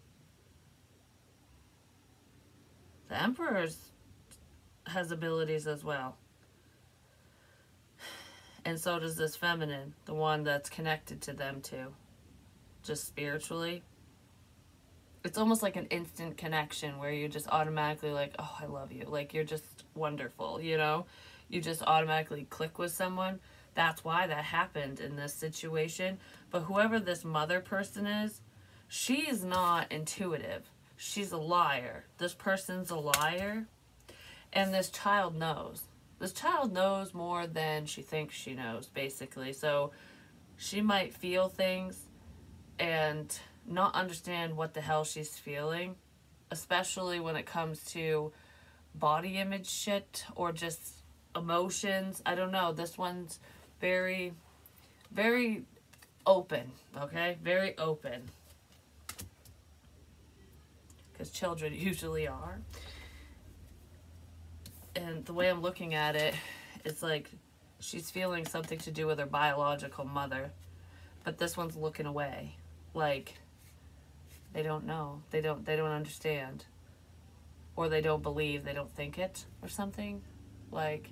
The emperor has abilities as well. And so does this feminine, the one that's connected to them too. Just spiritually. It's almost like an instant connection where you're just automatically like, oh, I love you. Like, you're just wonderful, you know? You just automatically click with someone. That's why that happened in this situation. But whoever this mother person is, she's not intuitive. She's a liar. This person's a liar. And this child knows. This child knows more than she thinks she knows, basically. So she might feel things and not understand what the hell she's feeling, especially when it comes to body image shit or just emotions. I don't know. This one's very, very open, okay? Very open. Because children usually are. And the way I'm looking at it, it's like she's feeling something to do with her biological mother. But this one's looking away. Like, they don't know. They don't understand. Or they don't believe, they don't think it, or something. Like,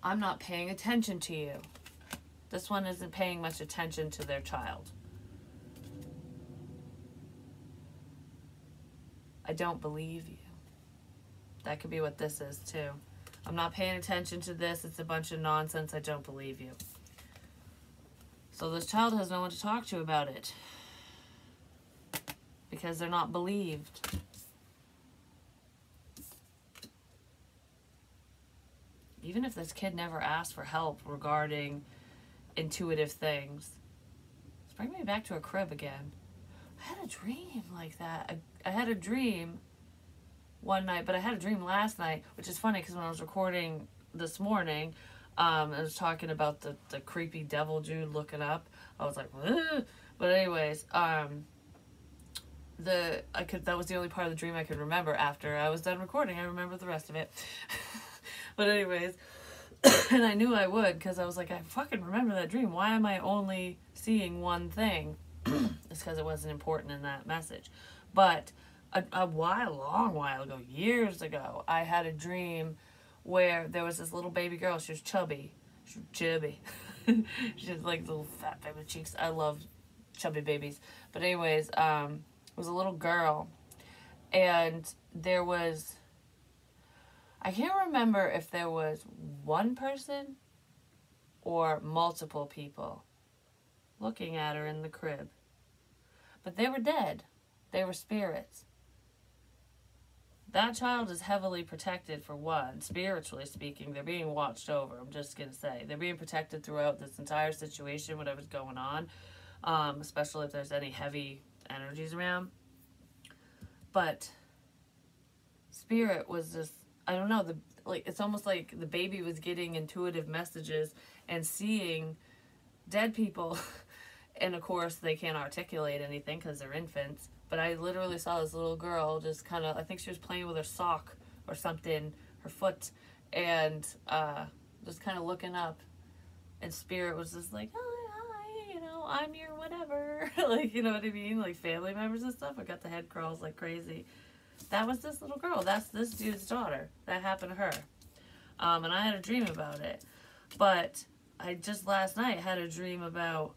I'm not paying attention to you. This one isn't paying much attention to their child. I don't believe you. That could be what this is too. I'm not paying attention to this. It's a bunch of nonsense. I don't believe you. So this child has no one to talk to about it. Because they're not believed. Even if this kid never asked for help regarding intuitive things. It's bringing me back to a crib again. I had a dream like that. I had a dream one night, but I had a dream last night, which is funny because when I was recording this morning, I was talking about the creepy devil dude looking up. I was like, ugh. But anyways, that was the only part of the dream I could remember. After I was done recording, I remembered the rest of it. But anyways, and I knew I would because I was like, I fucking remember that dream. Why am I only seeing one thing? It's because it wasn't important in that message. But a long while ago, years ago, I had a dream where there was this little baby girl. She was chubby. She was chubby. She had like little fat baby cheeks. I love chubby babies. But anyways, it was a little girl. And there was, I can't remember if there was one person or multiple people looking at her in the crib. But they were dead. They were spirits. That child is heavily protected, for one. Spiritually speaking, they're being watched over. I'm just going to say. They're being protected throughout this entire situation, whatever's going on. Especially if there's any heavy energies around. But spirit was just, I don't know, it's almost like the baby was getting intuitive messages and seeing dead people. And of course, they can't articulate anything because they're infants. But I literally saw this little girl just kind of, I think she was playing with her sock or something, her foot, and just kind of looking up. And spirit was just like, hi, I'm your whatever. Like, you know what I mean? Like family members and stuff. I got the head crawls like crazy. That was this little girl. That's this dude's daughter. That happened to her. And I had a dream about it. But I just last night had a dream about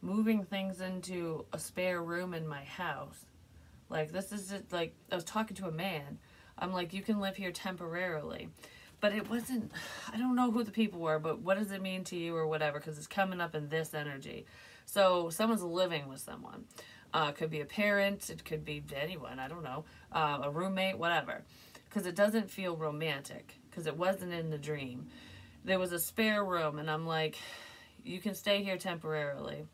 moving things into a spare room in my house. Like, this is just, like, I was talking to a man. I'm like, you can live here temporarily. But it wasn't, I don't know who the people were, but what does it mean to you or whatever, because it's coming up in this energy. So, someone's living with someone. It could be a parent, it could be anyone, I don't know, a roommate, whatever. Because it doesn't feel romantic, because it wasn't in the dream. There was a spare room, and I'm like, you can stay here temporarily.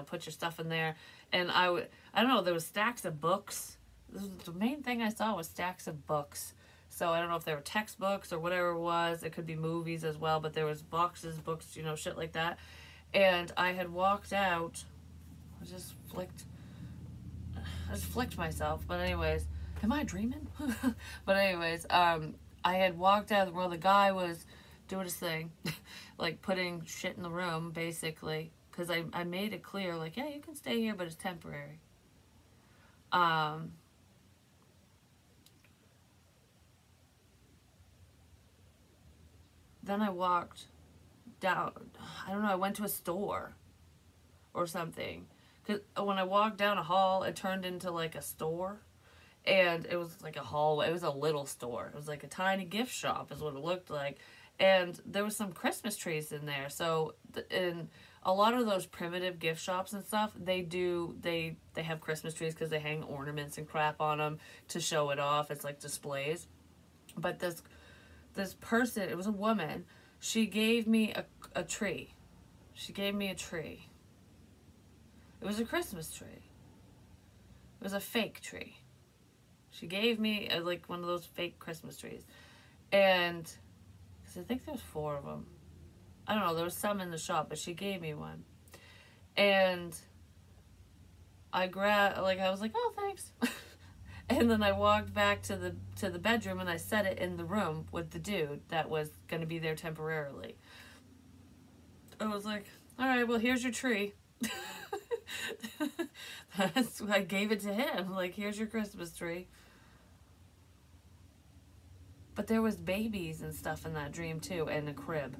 Put your stuff in there. And I don't know, there was stacks of books. The main thing I saw was stacks of books. So I don't know if they were textbooks or whatever it was. It could be movies as well, but there was boxes, books, shit like that. And I had walked out. I just flicked myself. But anyways, am I dreaming? But anyways, I had walked out where the guy was doing his thing. Like putting shit in the room, basically. Because I made it clear, like, yeah, you can stay here, but it's temporary. Then I walked down, I don't know, I went to a store or something. Because when I walked down a hall, it turned into, like, a store. And it was like a hallway. It was a little store. It was like a tiny gift shop is what it looked like. And there was some Christmas trees in there. So, in a lot of those primitive gift shops and stuff, they have Christmas trees because they hang ornaments and crap on them to show it off. It's like displays. But this person, it was a woman, she gave me a tree. She gave me a tree. It was a Christmas tree. It was a fake tree. She gave me like one of those fake Christmas trees. And, because I think there's 4 of them. I don't know, there was some in the shop, but she gave me one. And I was like, oh, thanks. And then I walked back to the bedroom and I set it in the room with the dude that was going to be there temporarily. I was like, all right, well, here's your tree. I gave it to him. Like, here's your Christmas tree. But there was babies and stuff in that dream too, and a crib.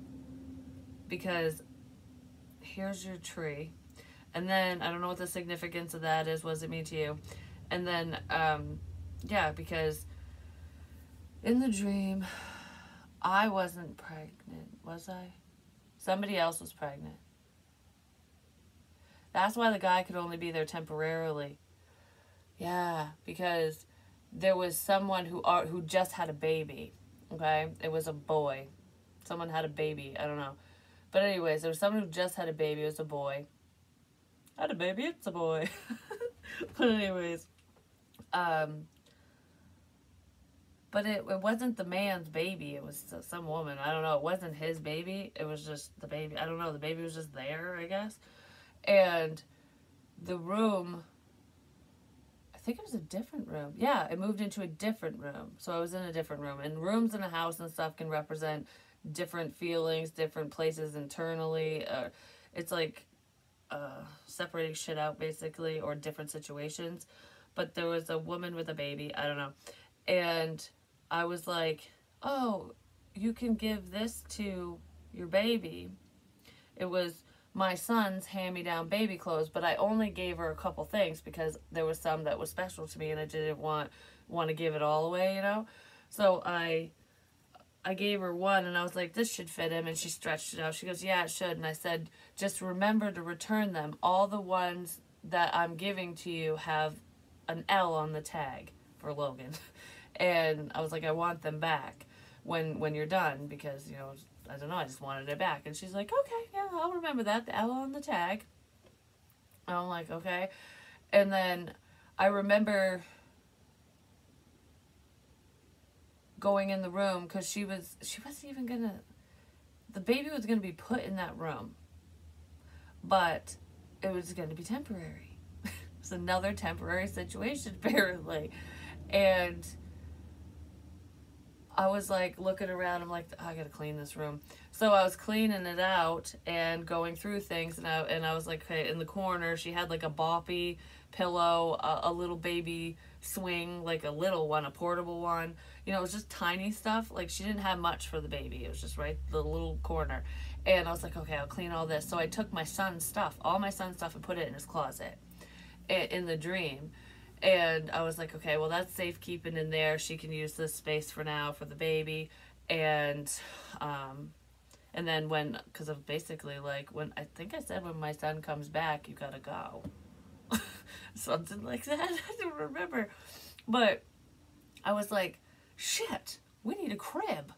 Because here's your tree. And then, I don't know what the significance of that is. What does it mean to you? And then, yeah, because in the dream, I wasn't pregnant, was I? Somebody else was pregnant. That's why the guy could only be there temporarily. Yeah, because there was someone who just had a baby, okay? It was a boy. Someone had a baby, I don't know. But anyways, there was someone who just had a baby, it was a boy. Had a baby, it's a boy. But anyways, but it wasn't the man's baby. It was some woman. I don't know. It wasn't his baby. It was just the baby. I don't know. The baby was just there, I guess. And the room, I think it was a different room. Yeah, it moved into a different room. So I was in a different room. And rooms in a house and stuff can represent different feelings, different places internally. It's like separating shit out, basically, or different situations. But there was a woman with a baby. I don't know. And I was like, oh, you can give this to your baby. It was my son's hand-me-down baby clothes, but I only gave her a couple things because there was some that was special to me and I didn't want to give it all away, you know? So I gave her one and I was like, this should fit him, and she stretched it out. She goes, yeah, it should. And I said, just remember to return them. All the ones that I'm giving to you have an L on the tag for Logan. And I was like, I want them back when you're done, because, you know, I don't know, I just wanted it back. And she's like, okay, yeah, I'll remember that, the L on the tag. And I'm like, okay. And then I remember going in the room, because she wasn't even gonna, the baby was gonna be put in that room, but it was gonna be temporary. It's another temporary situation, apparently. And I was like looking around, I'm like, I gotta clean this room. So I was cleaning it out and going through things, and I was like, okay, in the corner she had like a boppy pillow, a little baby swing, like a little one, a portable one. You know, it was just tiny stuff. Like, she didn't have much for the baby. It was just right the little corner. And I was like, okay, I'll clean all this. So I took my son's stuff, all my son's stuff, and put it in his closet in the dream. And I was like, okay, well, that's safekeeping in there. She can use this space for now for the baby. And then because of basically, like, when, I think I said when my son comes back, you gotta go. Something like that. I don't remember. But I was like, shit, we need a crib.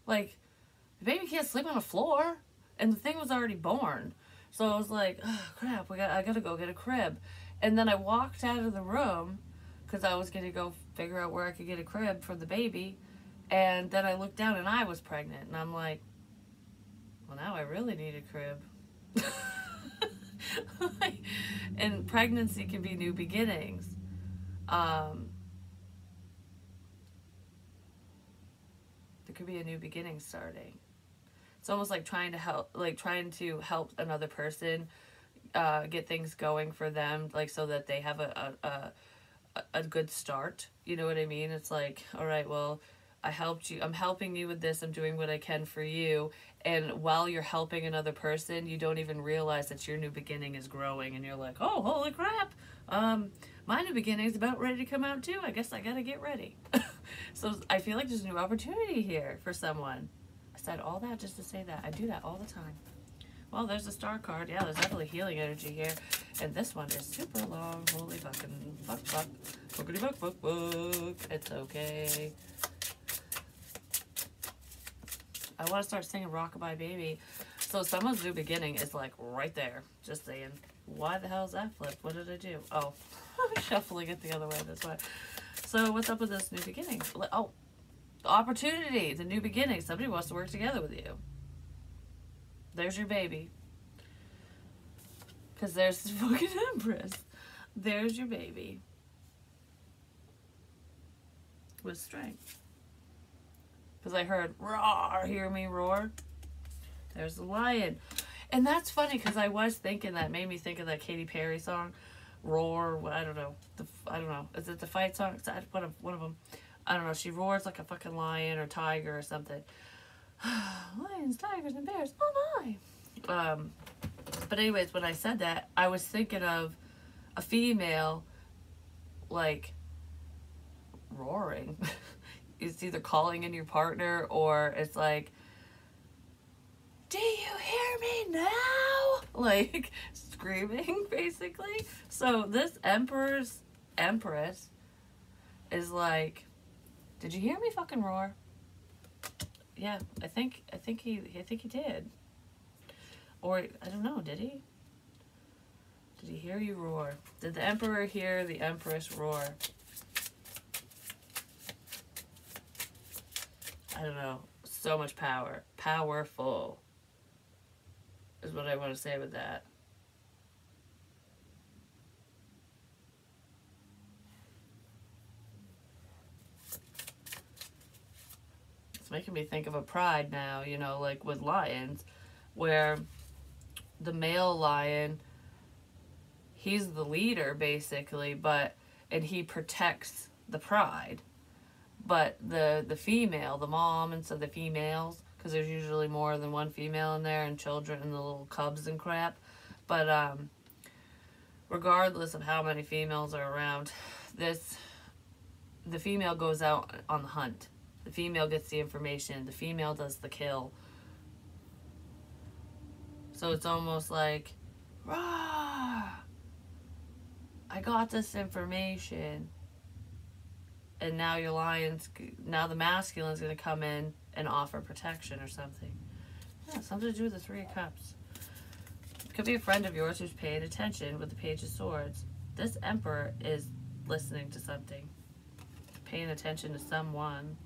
Like, the baby can't sleep on the floor. And the thing was already born. So I was like, oh, crap, I gotta go get a crib. And then I walked out of the room because I was going to go figure out where I could get a crib for the baby. And then I looked down and I was pregnant. And I'm like, well, now I really need a crib. And pregnancy can be new beginnings. There could be a new beginning starting. It's almost like trying to help another person get things going for them, like, so that they have a good start. You know what I mean? It's like, all right, well, I helped you. I'm helping you with this. I'm doing what I can for you. And while you're helping another person, you don't even realize that your new beginning is growing. And you're like, oh, holy crap. My new beginning is about ready to come out too. I guess I got to get ready. So I feel like there's a new opportunity here for someone. I said all that just to say that. I do that all the time. Well, there's a star card. Yeah, there's definitely healing energy here. And this one is super long. Holy fucking fuck. Bookity fuck. It's okay. I want to start singing Rockabye Baby. So someone's new beginning is like right there. Just saying. Why the hell is that flipped? What did I do? Oh, I'm shuffling it the other way. That's why. So what's up with this new beginning? Oh, the opportunity. The new beginning. Somebody wants to work together with you. There's your baby. Because there's the fucking Empress. There's your baby. With strength. Because I heard, roar, hear me roar. There's the lion. And that's funny because I was thinking that, made me think of that Katy Perry song, Roar. I don't know. I don't know. Is it the fight song? It's one of them. I don't know. She roars like a fucking lion or tiger or something. Lions, tigers, and bears. Oh my. But anyways, when I said that, I was thinking of a female, like, roaring. It's either calling in your partner or it's like, do you hear me now? Like, screaming, basically. So this empress is like, did you hear me fucking roar? Yeah, I think he did. Or I don't know, did he? Did he hear you roar? Did the emperor hear the empress roar? I don't know. So much power. Powerful is what I want to say with that. It's making me think of a pride now, you know, like with lions, where the male lion, he's the leader basically, and he protects the pride. But the female, the mom, and so the females, because there's usually more than one female in there, and children and the little cubs and crap. But regardless of how many females are around, the female goes out on the hunt. The female gets the information. The female does the kill. So it's almost like, rah! I got this information. And now now the masculine's going to come in and offer protection or something. Yeah, something to do with the Three of Cups. It could be a friend of yours who's paying attention with the Page of Swords. This Emperor is listening to something. Paying attention to someone.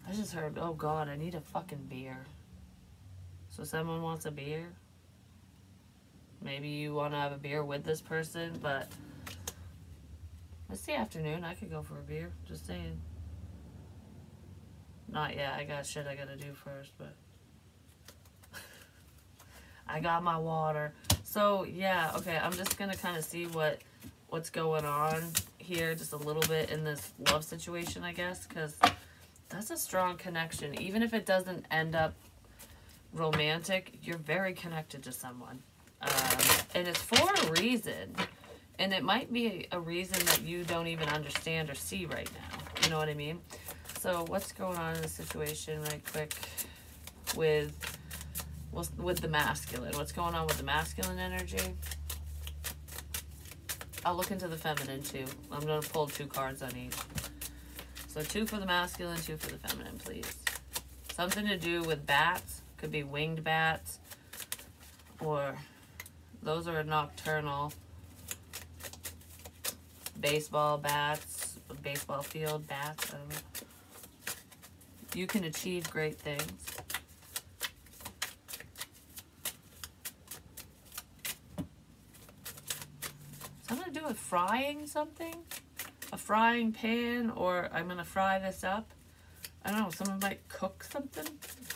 I just heard, oh God, I need a fucking beer. So someone wants a beer? Maybe you want to have a beer with this person, but it's the afternoon. I could go for a beer. Just saying. Not yet. I got shit I gotta do first, but I got my water. So yeah, okay. I'm just gonna kind of see what's going on here, just a little bit in this love situation, I guess, because that's a strong connection. Even if it doesn't end up romantic, you're very connected to someone, and it's for a reason. And it might be a reason that you don't even understand or see right now. You know what I mean? So what's going on in the situation right quick with the masculine? What's going on with the masculine energy? I'll look into the feminine too. I'm going to pull 2 cards on each. So 2 for the masculine, 2 for the feminine, please. Something to do with bats. Could be winged bats. Or those are nocturnal. Baseball bats, baseball field bats, I don't know. You can achieve great things. Something to do with frying something? A frying pan, or I'm going to fry this up. I don't know, someone might cook something.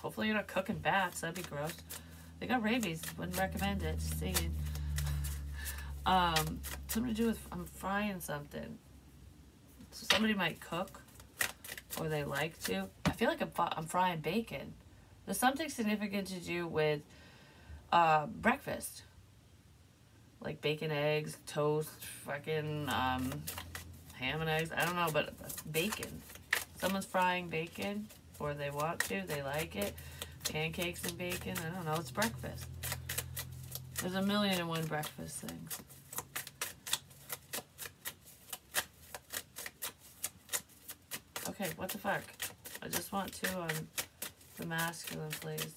Hopefully you're not cooking bats, that'd be gross. They got rabies, wouldn't recommend it, just saying. Something to do with, I'm frying something. So somebody might cook, or they like to. I feel like I'm frying bacon. There's something significant to do with breakfast. Like bacon, eggs, toast, fucking ham and eggs. I don't know, but bacon. Someone's frying bacon, or they want to, they like it. Pancakes and bacon, I don't know, it's breakfast. There's 1,000,001 breakfast things. Okay, what the fuck? I just want two on the masculine, please.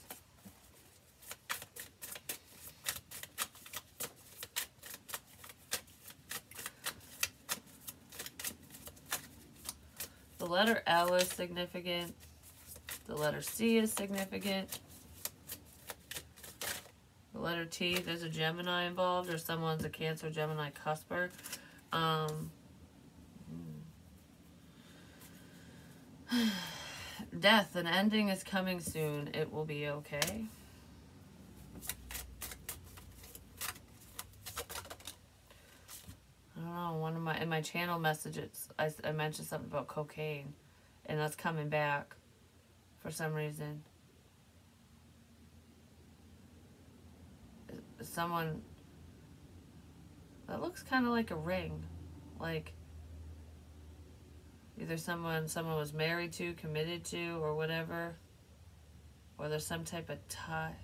The letter L is significant. The letter C is significant. The letter T, there's a Gemini involved, or someone's a Cancer, Gemini, cusper. Death, an ending is coming soon. It will be okay. I don't know, in my channel messages, I mentioned something about cocaine, and that's coming back for some reason. Someone, that looks kind of like a ring, like either someone was married to, committed to, or whatever, or there's some type of tie.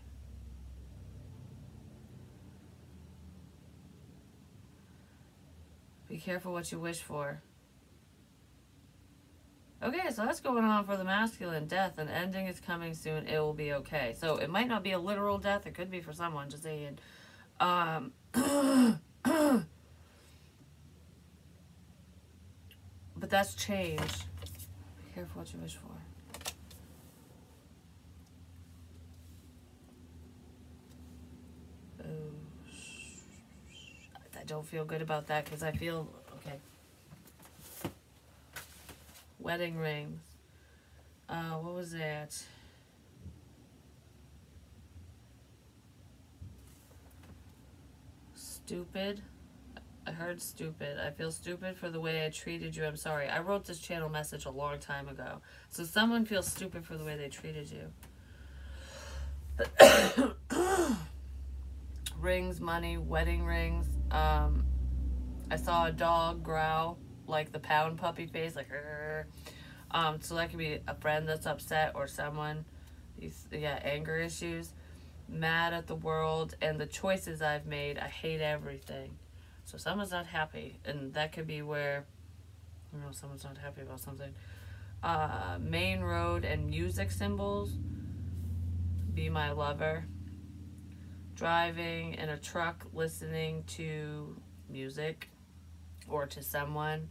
Be careful what you wish for. Okay, so that's going on for the masculine. Death, an ending is coming soon. It will be okay. So it might not be a literal death. It could be for someone, just saying. But that's change. Be careful what you wish for. I don't feel good about that because I feel, okay. Wedding rings. What was that? Stupid. I heard stupid. I feel stupid for the way I treated you. I'm sorry. I wrote this channel message a long time ago. So someone feels stupid for the way they treated you. Rings, money, wedding rings. I saw a dog growl, like the pound puppy face, like so that could be a friend that's upset or someone, anger issues, mad at the world and the choices I've made. I hate everything. So someone's not happy, and that could be where, someone's not happy about something. Main road and music symbols. Be my lover. Driving in a truck, listening to music or to someone.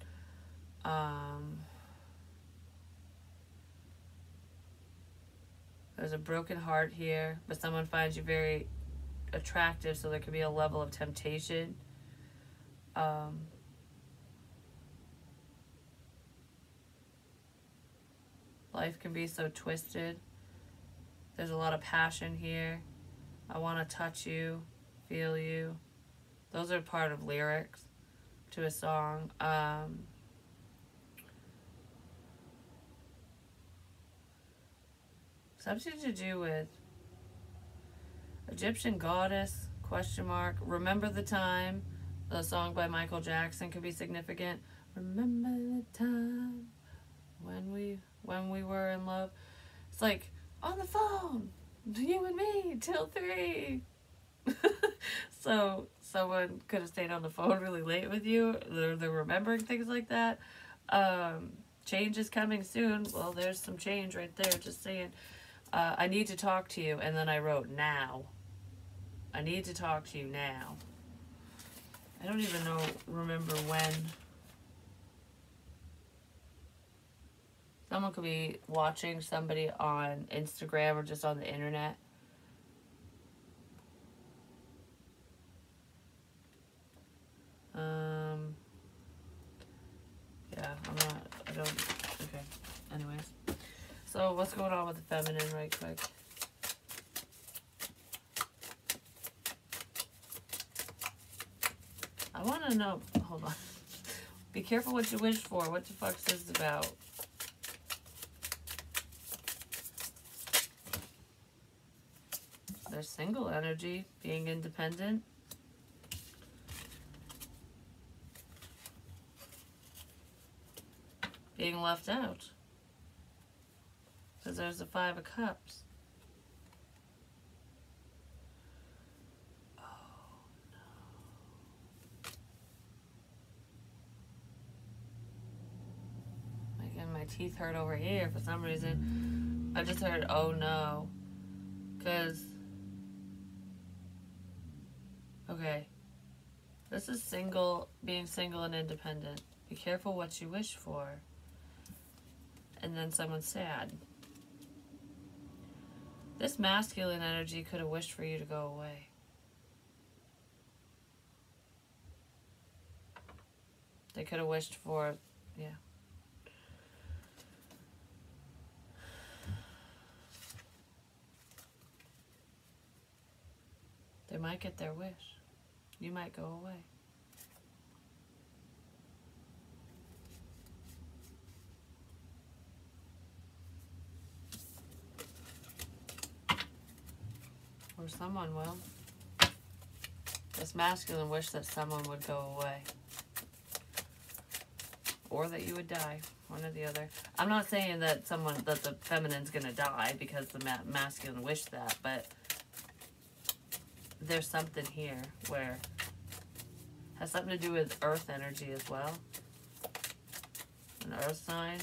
There's a broken heart here, but someone finds you very attractive, so there could be a level of temptation. Life can be so twisted. There's a lot of passion here. I want to touch you, feel you. Those are part of lyrics to a song. Something to do with Egyptian goddess, question mark. Remember the time. The song by Michael Jackson could be significant. Remember the time when we were in love. It's like, on the phone, you and me, till 3. So someone could have stayed on the phone really late with you. They're remembering things like that. Change is coming soon. Well, there's some change right there. Just saying. I need to talk to you. And then I wrote, now. I need to talk to you now. I don't even remember when. Someone could be watching somebody on Instagram or just on the internet. Okay. Anyways. So what's going on with the feminine right quick? I want to know, hold on. Be careful what you wish for. What the fuck's this about? There's single energy, being independent. Being left out. Because there's the 5 of Cups. Oh, no. Making my my teeth hurt over here for some reason. I just heard, oh no. Because, okay. This is being single and independent. Be careful what you wish for. And then someone's sad. This masculine energy could have wished for you to go away. They could have wished for, yeah. They might get their wish. You might go away. Or someone will. This masculine wish that someone would go away. Or that you would die. One or the other. I'm not saying that the feminine's gonna die because the masculine wished that, but there's something here where it has something to do with earth energy as well. An earth sign.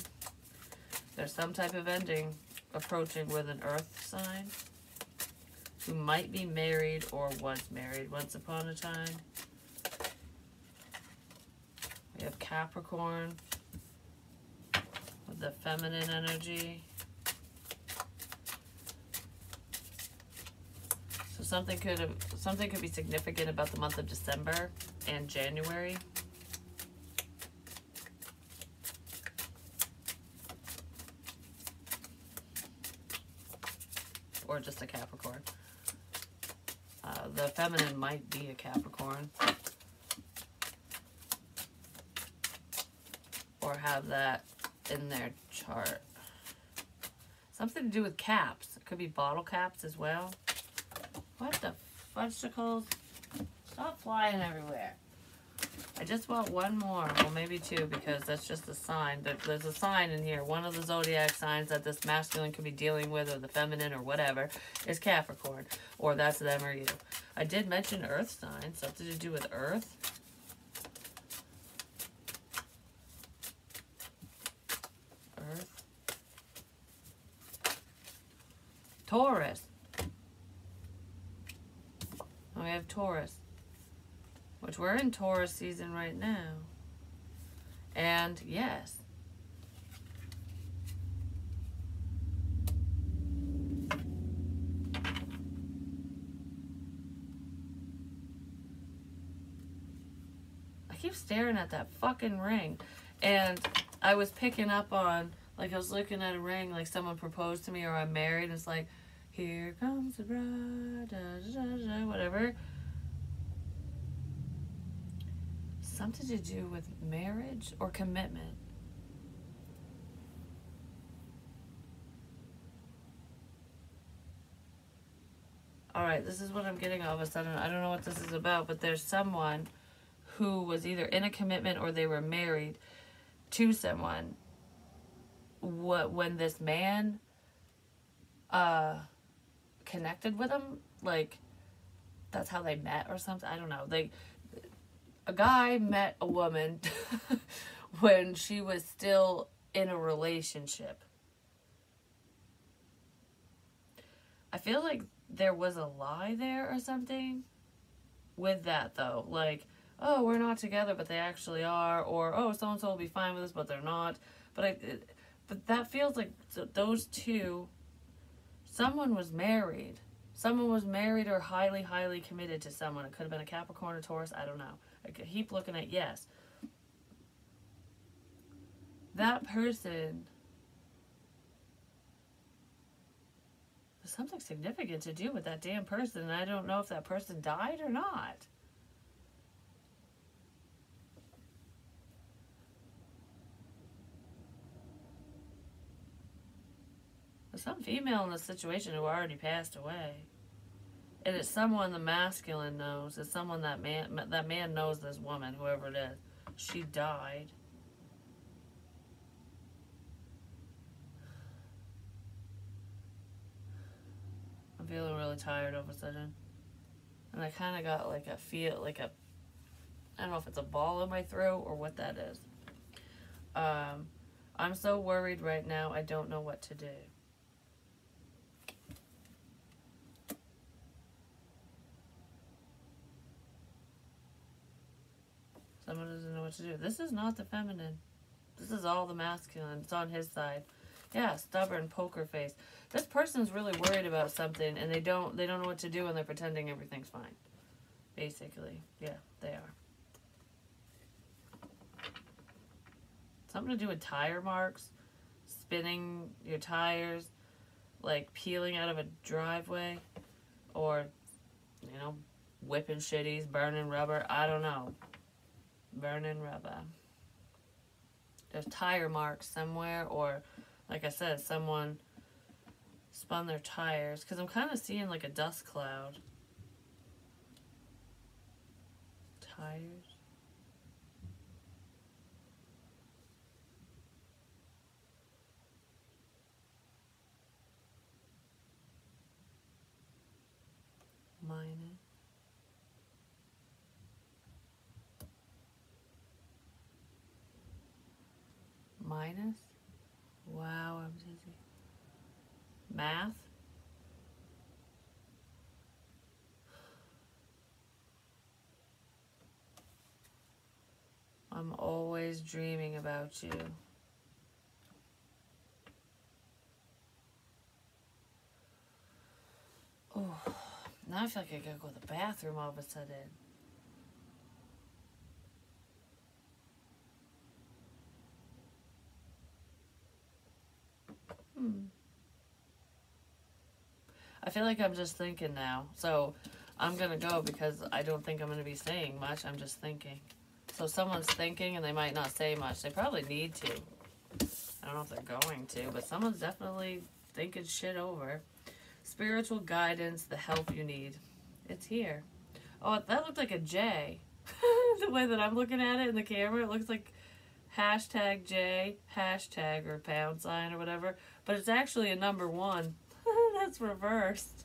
There's some type of ending approaching with an earth sign who might be married or was married once upon a time. We have Capricorn with the feminine energy. So something could be significant about the month of December and January. Or just a Capricorn. The feminine might be a Capricorn. Or have that in their chart. Something to do with caps. It could be bottle caps as well. What the fudgesicles? Stop flying everywhere. I just want one more. Well, maybe two, because that's just a sign. There's a sign in here. One of the zodiac signs that this masculine could be dealing with, or the feminine, or whatever, is Capricorn. Or that's them or you. I did mention earth signs. Something to do with earth. Earth. Taurus. We have Taurus, which we're in Taurus season right now. And yes, I keep staring at that fucking ring, and I was picking up on, like, I was looking at a ring, like someone proposed to me, or I'm married, and it's like, here comes the bride, da, da, da, da, whatever. Something to do with marriage or commitment. Alright, this is what I'm getting all of a sudden. I don't know what this is about, but there's someone who was either in a commitment or they were married to someone. When this man connected with him, like, that's how they met or something. I don't know. A guy met a woman when she was still in a relationship. I feel like there was a lie there or something with that, though. Like, oh, we're not together, but they actually are. Or, oh, so-and-so will be fine with us, but they're not. But that feels like those two, someone was married. Someone was married or highly, highly committed to someone. It could have been a Capricorn or Taurus. I don't know. I keep looking at yes. That person, there's something significant to do with that damn person, and I don't know if that person died or not. There's some female in this situation who already passed away. And it's someone the masculine knows. It's someone that man knows this woman, whoever it is. She died. I'm feeling really tired all of a sudden. And I kind of got like a feel, like a, I don't know if it's a ball in my throat or what that is. I'm so worried right now, I don't know what to do. Someone doesn't know what to do. This is not the feminine. This is all the masculine. It's on his side. Yeah, stubborn poker face. This person's really worried about something, and they don't know what to do, and they're pretending everything's fine. Basically, yeah, they are. Something to do with tire marks, spinning your tires, like peeling out of a driveway, or, you know, whipping shitties, burning rubber. I don't know. Burning rubber. There's tire marks somewhere, or, like I said, someone spun their tires, because I'm kind of seeing like a dust cloud. Tires. Minus. Minus? Wow, I'm dizzy. Math? I'm always dreaming about you. Oh, now I feel like I gotta go to the bathroom all of a sudden. I feel like I'm just thinking now. So I'm gonna go because I don't think I'm gonna be saying much. I'm just thinking. So someone's thinking and they might not say much. They probably need to. I don't know if they're going to, but someone's definitely thinking shit over. Spiritual guidance, the help you need. It's here. Oh, that looked like a J. The way that I'm looking at it in the camera, it looks like hashtag J, hashtag or pound sign or whatever. But it's actually a number 1. That's reversed.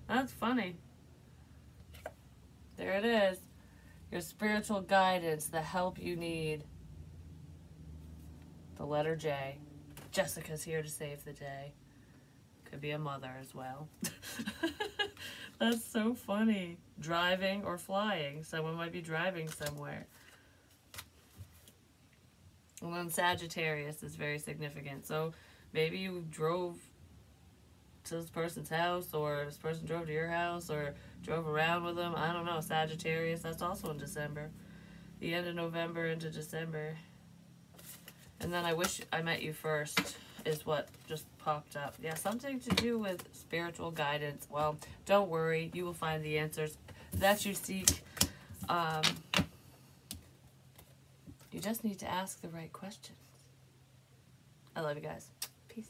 That's funny. There it is. Your spiritual guidance, the help you need. The letter J. Jessica's here to save the day. Could be a mother as well. That's so funny. Driving or flying. Someone might be driving somewhere. And then Sagittarius is very significant. So maybe you drove to this person's house, or this person drove to your house, or drove around with them. I don't know. Sagittarius, that's also in December. The end of November into December. And then I wish I met you first is what just popped up. Yeah, something to do with spiritual guidance. Well, don't worry. You will find the answers that you seek. You just need to ask the right questions. I love you guys. Peace.